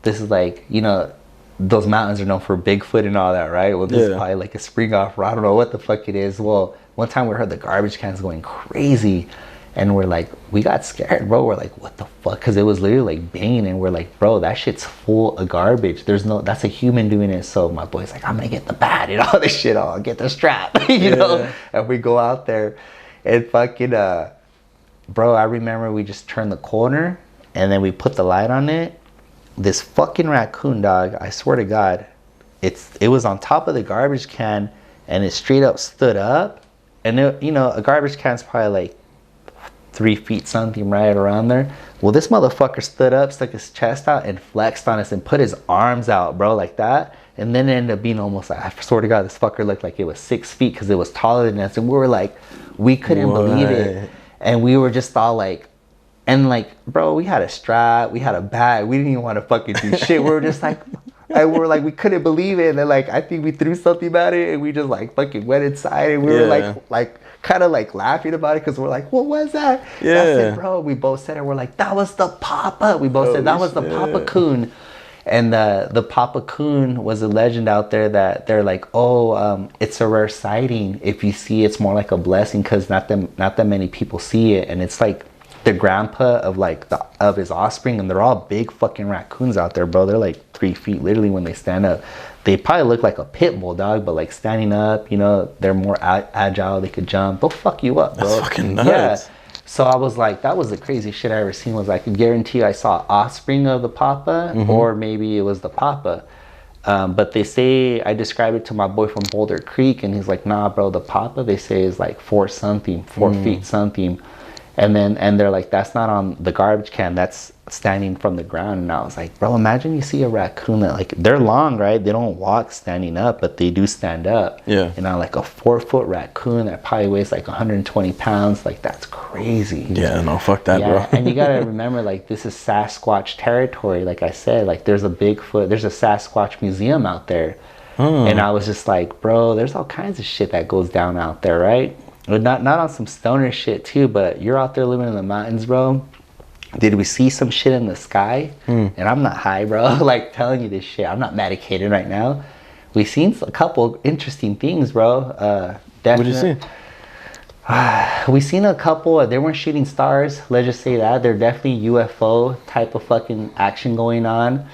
this is like, you know, those mountains are known for Bigfoot and all that, right? Well, this is probably like a spring off, or I don't know what the fuck it is. Well, one time we heard the garbage cans going crazy, and we're like, we got scared, bro. We're like, what the fuck? Because it was literally like banging, and we're like, bro, that shit's full of garbage. That's a human doing it. So my boy's like, I'm gonna get the bat and all this shit. I'll get the strap, you know? And we go out there, and fucking, bro, I remember we just turned the corner, and then we put the light on it. This fucking raccoon, dog, I swear to God, it was on top of the garbage can, and it straight up stood up. And it, you know, a garbage can's probably like 3 feet something, right around there. Well, this motherfucker stood up, stuck his chest out, and flexed on us and put his arms out, bro, like that. And then it ended up being almost like, I swear to God, this fucker looked like it was 6 feet, because it was taller than us. And we were like, we couldn't believe it. And we were just all like, and like, bro, we had a strap, we had a bag, we didn't even want to fucking do shit. We were just like, and we were like, we couldn't believe it. And then like, I think we threw something at it, and we just like fucking went inside, and we were like kind of like laughing about it, because we're like, what was that? Yeah. I said, bro, we both said it. We're like, that was the Papa. We both said that was the Papa Coon. And the Papa Coon was a legend out there that they're like, oh, it's a rare sighting. If you see it, it's more like a blessing, because not that many people see it. And it's like the grandpa of his offspring, and they're all big fucking raccoons out there, bro. They're like 3 feet literally when they stand up. They probably look like a pit bull, dog, but like standing up, you know, they're more agile. They could jump. They'll fuck you up, bro. That's fucking nuts. Yeah. So I was like, that was the craziest shit I ever seen. Was I could guarantee I saw offspring of the Papa, or maybe it was the Papa. But they say, I described it to my boy from Boulder Creek, and he's like, nah, bro, the Papa, they say, is like 4 feet something. And they're like, that's not on the garbage can, that's standing from the ground. And I was like, bro, imagine you see a raccoon that, like, they're long, right? They don't walk standing up, but they do stand up. Yeah. And I'm like, a 4-foot raccoon that probably weighs like 120 pounds, like, that's crazy. Yeah, no, fuck that, Yeah, bro. and you gotta remember, like, this is Sasquatch territory. Like I said, like, there's a Sasquatch museum out there. And I was just like, bro, there's all kinds of shit that goes down out there, right? But not on some stoner shit too, but you're out there living in the mountains, bro. Did we see some shit in the sky? And I'm not high, bro. Like, telling you this shit. I'm not medicated right now. We seen a couple interesting things, bro. What'd you see? We seen a couple. They weren't shooting stars. Let's just say that. They're definitely UFO type of fucking action going on.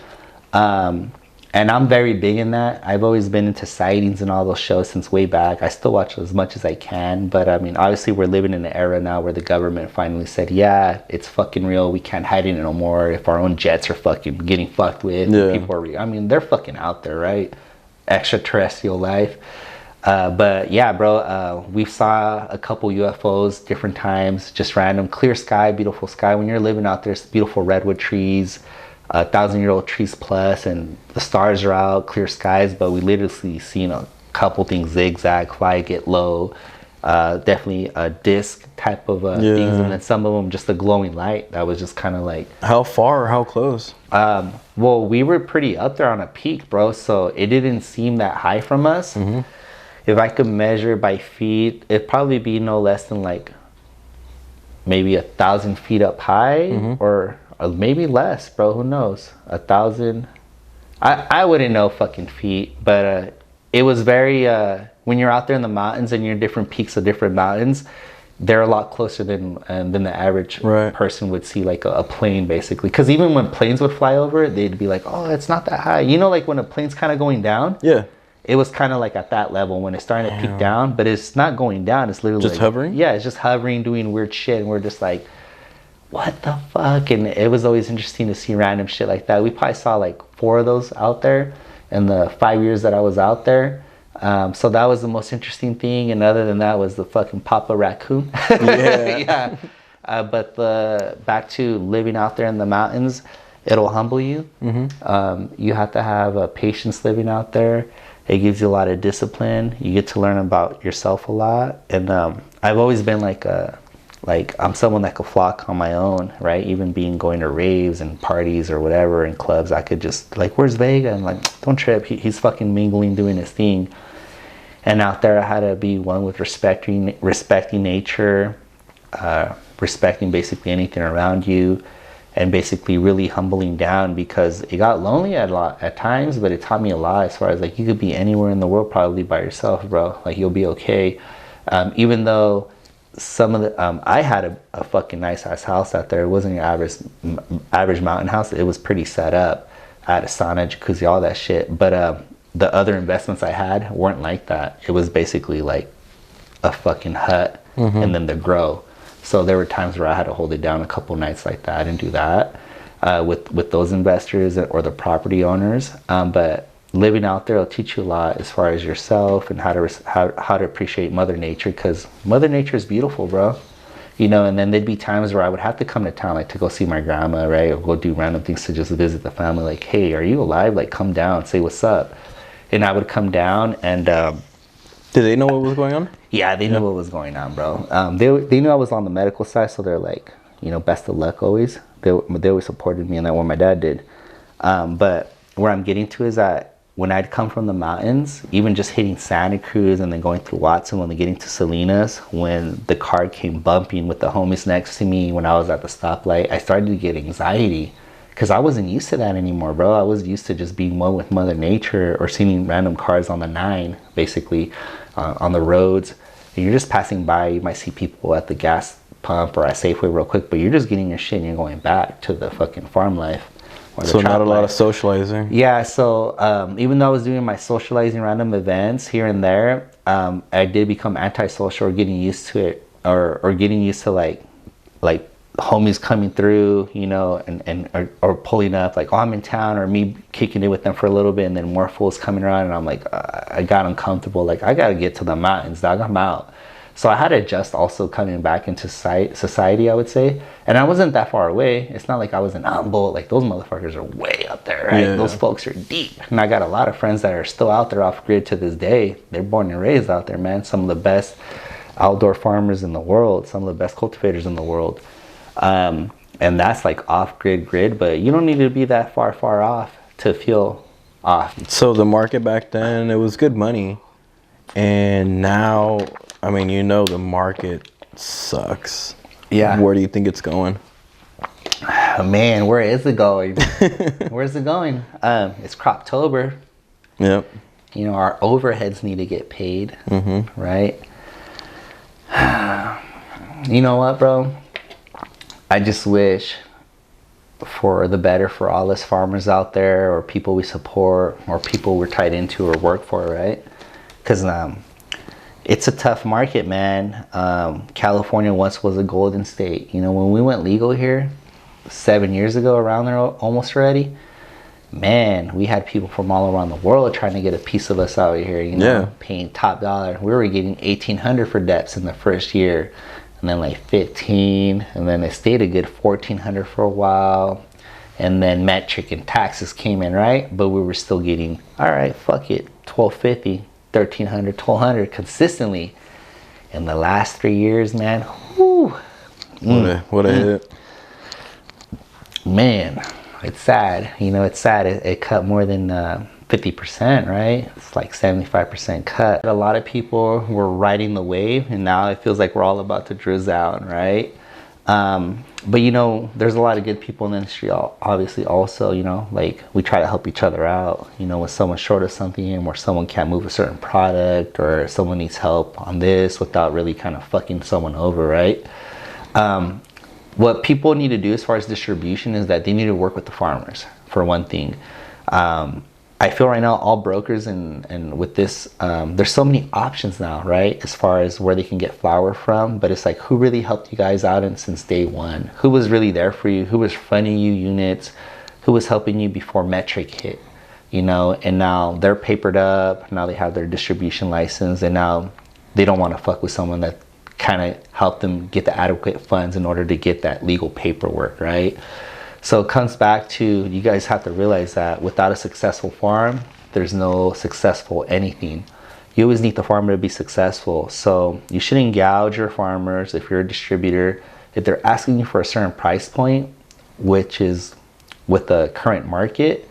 And I'm very big in that. I've always been into sightings and all those shows since way back. I still watch as much as I can. But I mean, obviously we're living in an era now where the government finally said, yeah, it's fucking real. We can't hide it no more. If our own jets are fucking getting fucked with, people are, I mean, they're fucking out there, right? Extraterrestrial life. But yeah, bro, we saw a couple UFOs different times, just random, clear sky, beautiful sky. When you're living out there, it's beautiful redwood trees, 1,000-year-old trees plus, and the stars are out, clear skies. But we literally seen a couple things zigzag, fly, get low, definitely a disc type of things, and then some of them just a glowing light that was just kind of like. How far or how close? Well, we were pretty up there on a peak, bro, so it didn't seem that high from us. If I could measure by feet, it'd probably be no less than like maybe 1,000 feet up high, or maybe less, bro. Who knows? 1,000. I wouldn't know fucking feet, but it was very. When you're out there in the mountains and you're in different peaks of different mountains, they're a lot closer than the average person would see, like a plane, basically. Because even when planes would fly over, they'd be like, "Oh, it's not that high." You know, like when a plane's kind of going down. Yeah. It was kind of like at that level when it's starting to peak down, but it's not going down. It's literally just like, hovering. Yeah, it's just hovering, doing weird shit, and we're just like, what the fuck? And it was always interesting to see random shit like that. We probably saw like 4 of those out there in the 5 years that I was out there. So that was the most interesting thing. And other than that was the fucking Papa Raccoon. Yeah. But back to living out there in the mountains, it'll humble you. You have to have patience living out there. It gives you a lot of discipline. You get to learn about yourself a lot. And I've always been like I'm someone that could flock on my own, right? Even going to raves and parties or whatever and clubs, I could just like, where's Vega? And like, don't trip. He's fucking mingling, doing his thing. And out there, I had to be one with respecting nature, respecting basically anything around you, and basically really humbling down, because it got lonely at times, but it taught me a lot as far as like, you could be anywhere in the world probably by yourself, bro. Like, you'll be okay. Even though some of the I had a fucking nice ass house out there. It wasn't your average mountain house. It was pretty set up. I had a sauna, jacuzzi, all that shit. But the other investments I had weren't like that. It was basically like a fucking hut and then the grow. So there were times where I had to hold it down a couple nights like that. I didn't do that with those investors or the property owners. But living out there will teach you a lot as far as yourself and how to appreciate Mother Nature, because Mother Nature is beautiful, bro. You know, and then there'd be times where I would have to come to town, like to go see my grandma, right? Or go do random things to just visit the family. Like, hey, are you alive? Like, come down, say what's up. And I would come down and... Did they know what was going on? Yeah, they knew what was going on, bro. They knew I was on the medical side, so they're like, you know, best of luck always. They always supported me, and that what my dad did. But where I'm getting to is that when I'd come from the mountains, even just hitting Santa Cruz and then going through Watson, when getting to Salinas, when the car came bumping with the homies next to me, when I was at the stoplight, I started to get anxiety. Because I wasn't used to that anymore, bro. I was used to just being one with Mother Nature, or seeing random cars on the 9, basically, on the roads. And you're just passing by. You might see people at the gas pump or at Safeway real quick, but you're just getting your shit and you're going back to the fucking farm life. So not a lot of socializing. Yeah, so even though I was doing my socializing random events here and there, I did become antisocial, or getting used to it, or getting used to like homies coming through, you know, and or pulling up, like, oh, I'm in town, or me kicking it with them for a little bit, and then more fools coming around, and I'm like, I got uncomfortable, like, I gotta get to the mountains, dog, I'm out. So I had to adjust also coming back into society, I would say. And I wasn't that far away. It's not like I was in Humboldt. Like, those motherfuckers are way up there, right? Yeah. Those folks are deep. And I got a lot of friends that are still out there off grid to this day. They're born and raised out there, man. Some of the best outdoor farmers in the world, some of the best cultivators in the world. And that's like off grid, but you don't need to be that far off to feel off. So the market back then, it was good money. And now, I mean, you know, the market sucks. Yeah. Where do you think it's going? Man, where is it going? Where's it going? It's Croptober. Yep. You know, our overheads need to get paid, right? You know what, bro? I just wish for the better for all us farmers out there, or people we support, or people we're tied into or work for, right? Because it's a tough market, man. California once was a golden state. You know, when we went legal here 7 years ago, around there almost already, man, we had people from all around the world trying to get a piece of us out here, you know, paying top dollar. We were getting $1,800 for depths in the first year, and then like 15, and then it stayed a good $1,400 for a while, and then metric and taxes came in, right? But we were still getting, all right, fuck it, $1,250, $1,300, $1,200 consistently. In the last 3 years, man, whoo, What a hit. Man, it's sad. You know, it's sad. It cut more than 50%, right? It's like 75% cut. A lot of people were riding the wave, and now it feels like we're all about to drizzle out, right? But you know, there's a lot of good people in the industry, obviously. Also, you know, like, we try to help each other out. You know, when someone's short of something, or someone can't move a certain product, or someone needs help on this, without really kind of fucking someone over, right? What people need to do as far as distribution is that they need to work with the farmers, for one thing. I feel right now all brokers and with this, there's so many options now, right? As far as where they can get flour from, but it's like, who really helped you guys out since day one? Who was really there for you? Who was funding you units? Who was helping you before metric hit? You know, and now they're papered up, now they have their distribution license, and now they don't want to fuck with someone that kind of help them get the adequate funds in order to get that legal paperwork, right? So it comes back to, you guys have to realize that without a successful farm, there's no successful anything. You always need the farmer to be successful. So you shouldn't gouge your farmers if you're a distributor. If they're asking you for a certain price point, which is with the current market,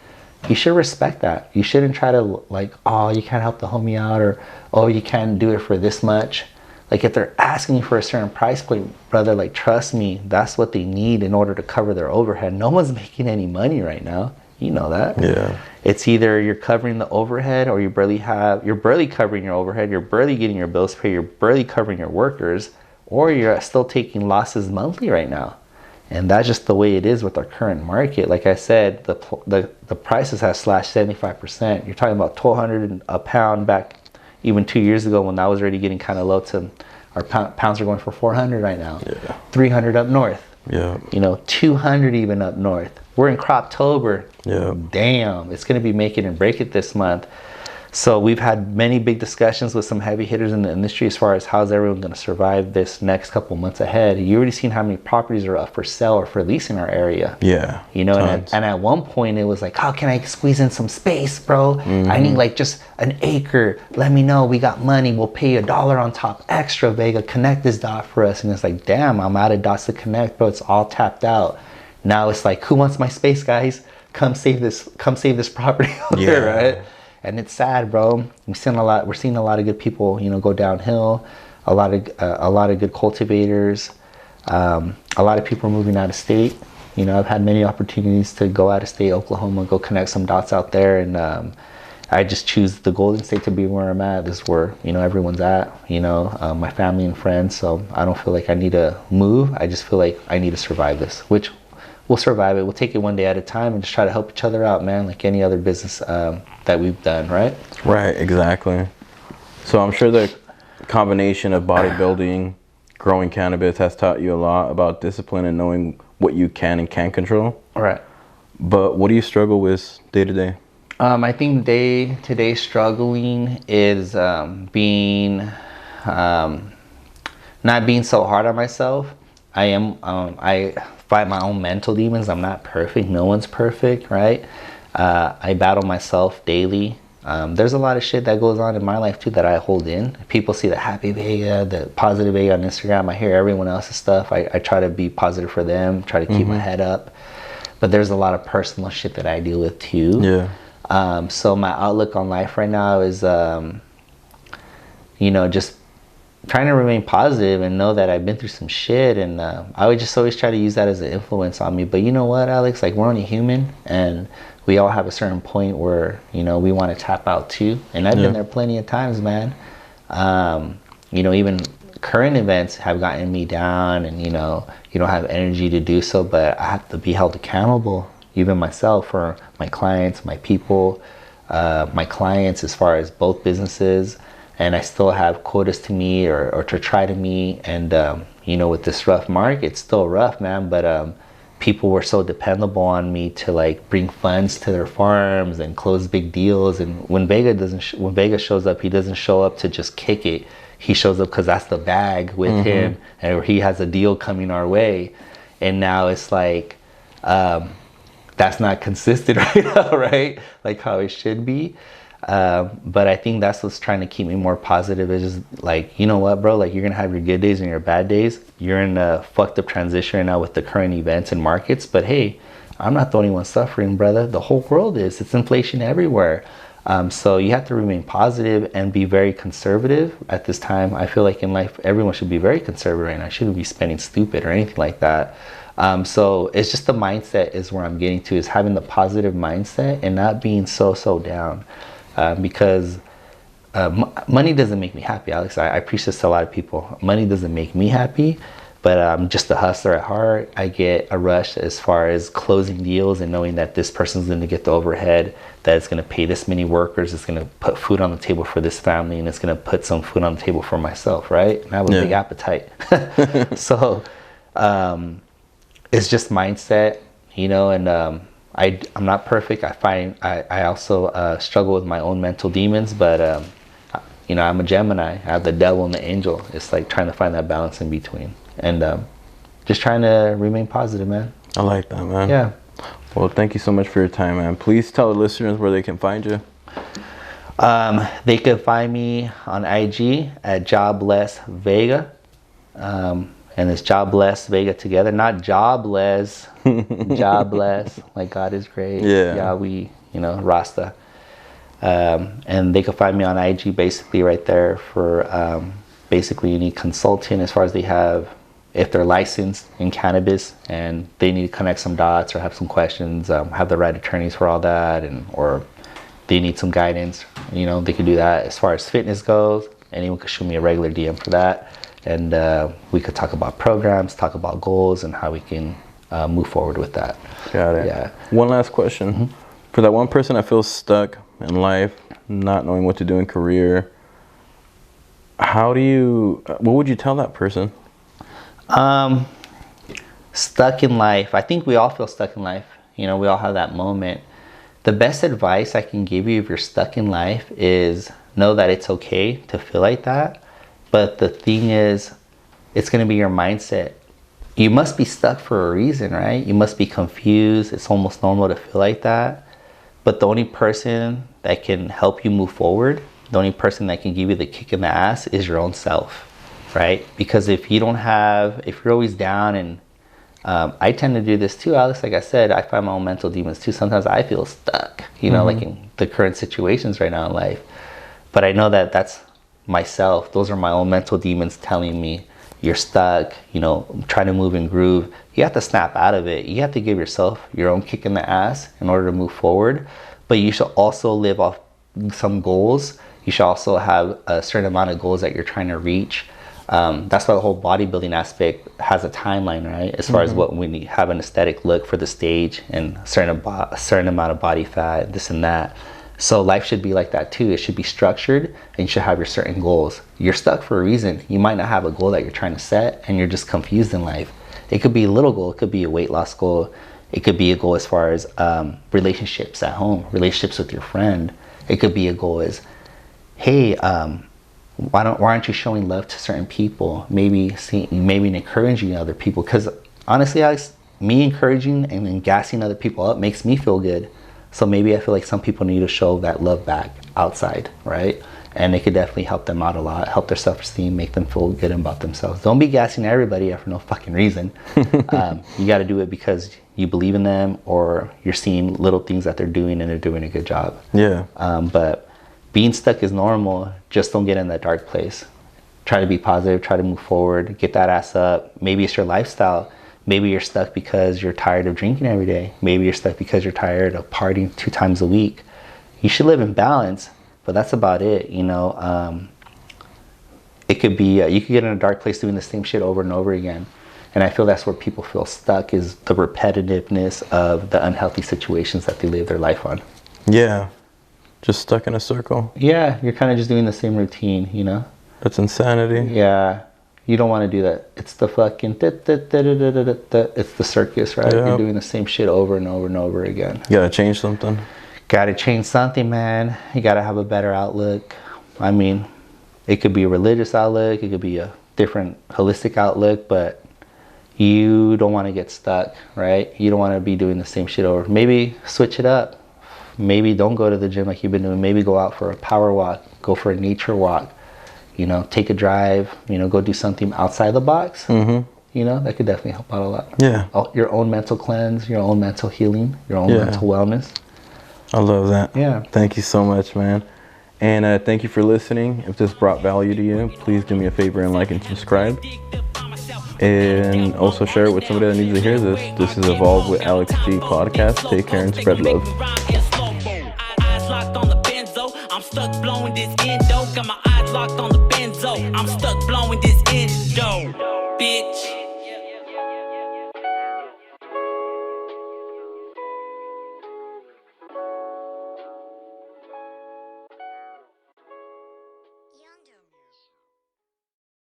you should respect that. You shouldn't try to like, oh, you can't help the homie out, or oh, you can't do it for this much. Like, if they're asking you for a certain price point, brother, like, trust me, that's what they need in order to cover their overhead. No one's making any money right now. You know that. Yeah. It's either you're covering the overhead, or you're barely covering your overhead, you're barely getting your bills paid, you're barely covering your workers, or you're still taking losses monthly right now. And that's just the way it is with our current market. Like I said, the prices have slashed 75%. You're talking about $1,200 a pound back even 2 years ago, when that was already getting kind of low, to our pounds are going for 400 right now. Yeah. 300 up north. Yeah. You know, 200 even up north. We're in Croptober. Yeah. Damn, it's going to be make it and break it this month. So we've had many big discussions with some heavy hitters in the industry as far as how's everyone going to survive this next couple months ahead. You already seen how many properties are up for sale or for lease in our area. Yeah. You know, and at one point it was like, how can I squeeze in some space, bro? I need like just an acre. Let me know. We got money. We'll pay $1 on top extra. Vega, connect this dot for us. And it's like, damn, I'm out of dots to connect, bro. It's all tapped out. Now it's like, who wants my space, guys? Come save this property over there, right? And it's sad, bro. We're seeing a lot of good people, you know, go downhill. A lot of good cultivators. A lot of people are moving out of state. You know, I've had many opportunities to go out of state, Oklahoma, go connect some dots out there, and I just choose the Golden State to be where I'm at. This is where, you know, everyone's at. You know, my family and friends. So I don't feel like I need to move. I just feel like I need to survive this, which we'll survive it. We'll take it one day at a time and just try to help each other out, man, like any other business that we've done, right? Right, exactly. So I'm sure the combination of bodybuilding, growing cannabis has taught you a lot about discipline and knowing what you can and can't control. Right. But what do you struggle with day to day? I think day-to-day struggling is being not being so hard on myself. I fight my own mental demons. I'm not perfect. No one's perfect, right? I battle myself daily. There's a lot of shit that goes on in my life too that I hold in. People see the happy Vega, the positive Vega on Instagram. I hear everyone else's stuff. I try to be positive for them, try to keep my head up. But there's a lot of personal shit that I deal with too. Yeah. So my outlook on life right now is, just trying to remain positive and know that I've been through some shit. And I would just always try to use that as an influence on me. But you know what, Alex? Like, we're only human, and we all have a certain point where, we want to tap out too. And I've been there plenty of times, man. Even current events have gotten me down, and, you don't have energy to do so, but I have to be held accountable, even myself, or my clients, my people, my clients, as far as both businesses. And I still have quotas to meet or to try to meet. And, with this rough market, it's still rough, man. But people were so dependable on me to like bring funds to their farms and close big deals. And when Vega shows up, he doesn't show up to just kick it. He shows up because that's the bag with him, and he has a deal coming our way. And now it's like, that's not consistent right now, right? Like how it should be. But I think that's what's trying to keep me more positive, is just like, you know what, bro, like, you're gonna have your good days and your bad days. You're in a fucked up transition right now with the current events and markets, but hey, I'm not the only one suffering, brother. The whole world is. It's inflation everywhere. So you have to remain positive and be very conservative at this time. I feel like in life, everyone should be very conservative, and I shouldn't be spending stupid or anything like that. So it's just the mindset is where I'm getting to, is having the positive mindset and not being so down. Because money doesn't make me happy, Alex. I preach this to a lot of people. Money doesn't make me happy, but I'm just a hustler at heart. I get a rush as far as closing deals and knowing that this person's going to get the overhead, that it's going to pay this many workers, it's going to put food on the table for this family, and it's going to put some food on the table for myself, right? And I have a big appetite. So it's just mindset, and I'm not perfect. I also struggle with my own mental demons, but I'm a Gemini. I have the devil and the angel. It's like trying to find that balance in between, and just trying to remain positive, man. I like that, man. Yeah. Well, thank you so much for your time, man. Please tell the listeners where they can find you. They can find me on IG at Jobless Vega. And it's Jobless Vega together, not jobless. Jobless, like God is great. Yeah. We, Rasta. And they can find me on IG basically right there for basically any consulting, as far as if they're licensed in cannabis and they need to connect some dots or have some questions, have the right attorneys for all that, or they need some guidance, they can do that. As far as fitness goes, anyone can shoot me a regular DM for that. And we could talk about programs, talk about goals, and how we can move forward with that. Got it. Yeah. One last question. For that one person that feels stuck in life, not knowing what to do in career, what would you tell that person? Stuck in life. I think we all feel stuck in life. We all have that moment. The best advice I can give you if you're stuck in life is know that it's okay to feel like that. But the thing is, it's going to be your mindset. You must be stuck for a reason, right? You must be confused. It's almost normal to feel like that. But the only person that can help you move forward, the only person that can give you the kick in the ass is your own self, right? Because if you're always down, and I tend to do this too, Alex, like I said, I find my own mental demons too. Sometimes I feel stuck, like in the current situations right now in life. But I know that that's myself. Those are my own mental demons telling me you're stuck, trying to move and groove. You have to snap out of it. You have to give yourself your own kick in the ass in order to move forward. But you should also live off some goals. You should also have a certain amount of goals that you're trying to reach. That's why the whole bodybuilding aspect has a timeline, right? As far as what we have an aesthetic look for the stage, and a certain amount of body fat, this and that. So life should be like that too. It should be structured, and you should have your certain goals. You're stuck for a reason. You might not have a goal that you're trying to set, and you're just confused in life. It could be a little goal. It could be a weight loss goal. It could be a goal as far as relationships at home, relationships with your friend. It could be a goal as, hey, why aren't you showing love to certain people? Maybe encouraging other people. Because honestly, Alex, me encouraging and then gassing other people up makes me feel good. So maybe I feel like some people need to show that love back outside, right? And it could definitely help them out a lot, help their self-esteem, make them feel good about themselves. Don't be gassing everybody for no fucking reason. You got to do it because you believe in them, or you're seeing little things that they're doing and they're doing a good job. Yeah. But being stuck is normal. Just don't get in that dark place. Try to be positive, try to move forward, get that ass up. Maybe it's your lifestyle. Maybe you're stuck because you're tired of drinking every day. Maybe you're stuck because you're tired of partying 2 times a week. You should live in balance, but that's about it, you know. It could be, you could get in a dark place doing the same shit over and over again. And I feel that's where people feel stuck, is the repetitiveness of the unhealthy situations that they live their life on. Yeah. Just stuck in a circle. Yeah, you're kind of just doing the same routine, you know? That's insanity. Yeah. You don't want to do that. It's the fucking it's the circus, right? Yeah. You're doing the same shit over and over and over again. You gotta change something. Gotta change something, man. You gotta have a better outlook. I mean, it could be a religious outlook, it could be a different holistic outlook, but you don't want to get stuck, right? You don't want to be doing the same shit over. Maybe switch it up. Maybe don't go to the gym like you've been doing. Maybe go out for a power walk, go for a nature walk. You know, take a drive, you know, go do something outside the box. You know, that could definitely help out a lot. Yeah. Your own mental cleanse, your own mental healing, your own mental wellness. I love that. Yeah. Thank you so much, man. And thank you for listening. If this brought value to you, please do me a favor and like and subscribe. And also share it with somebody that needs to hear this. This is Evolve with Alex G podcast. Take care and spread love. I'm stuck blowing this endo. Got my eyes locked on the benzo. I'm stuck blowing this endo, bitch.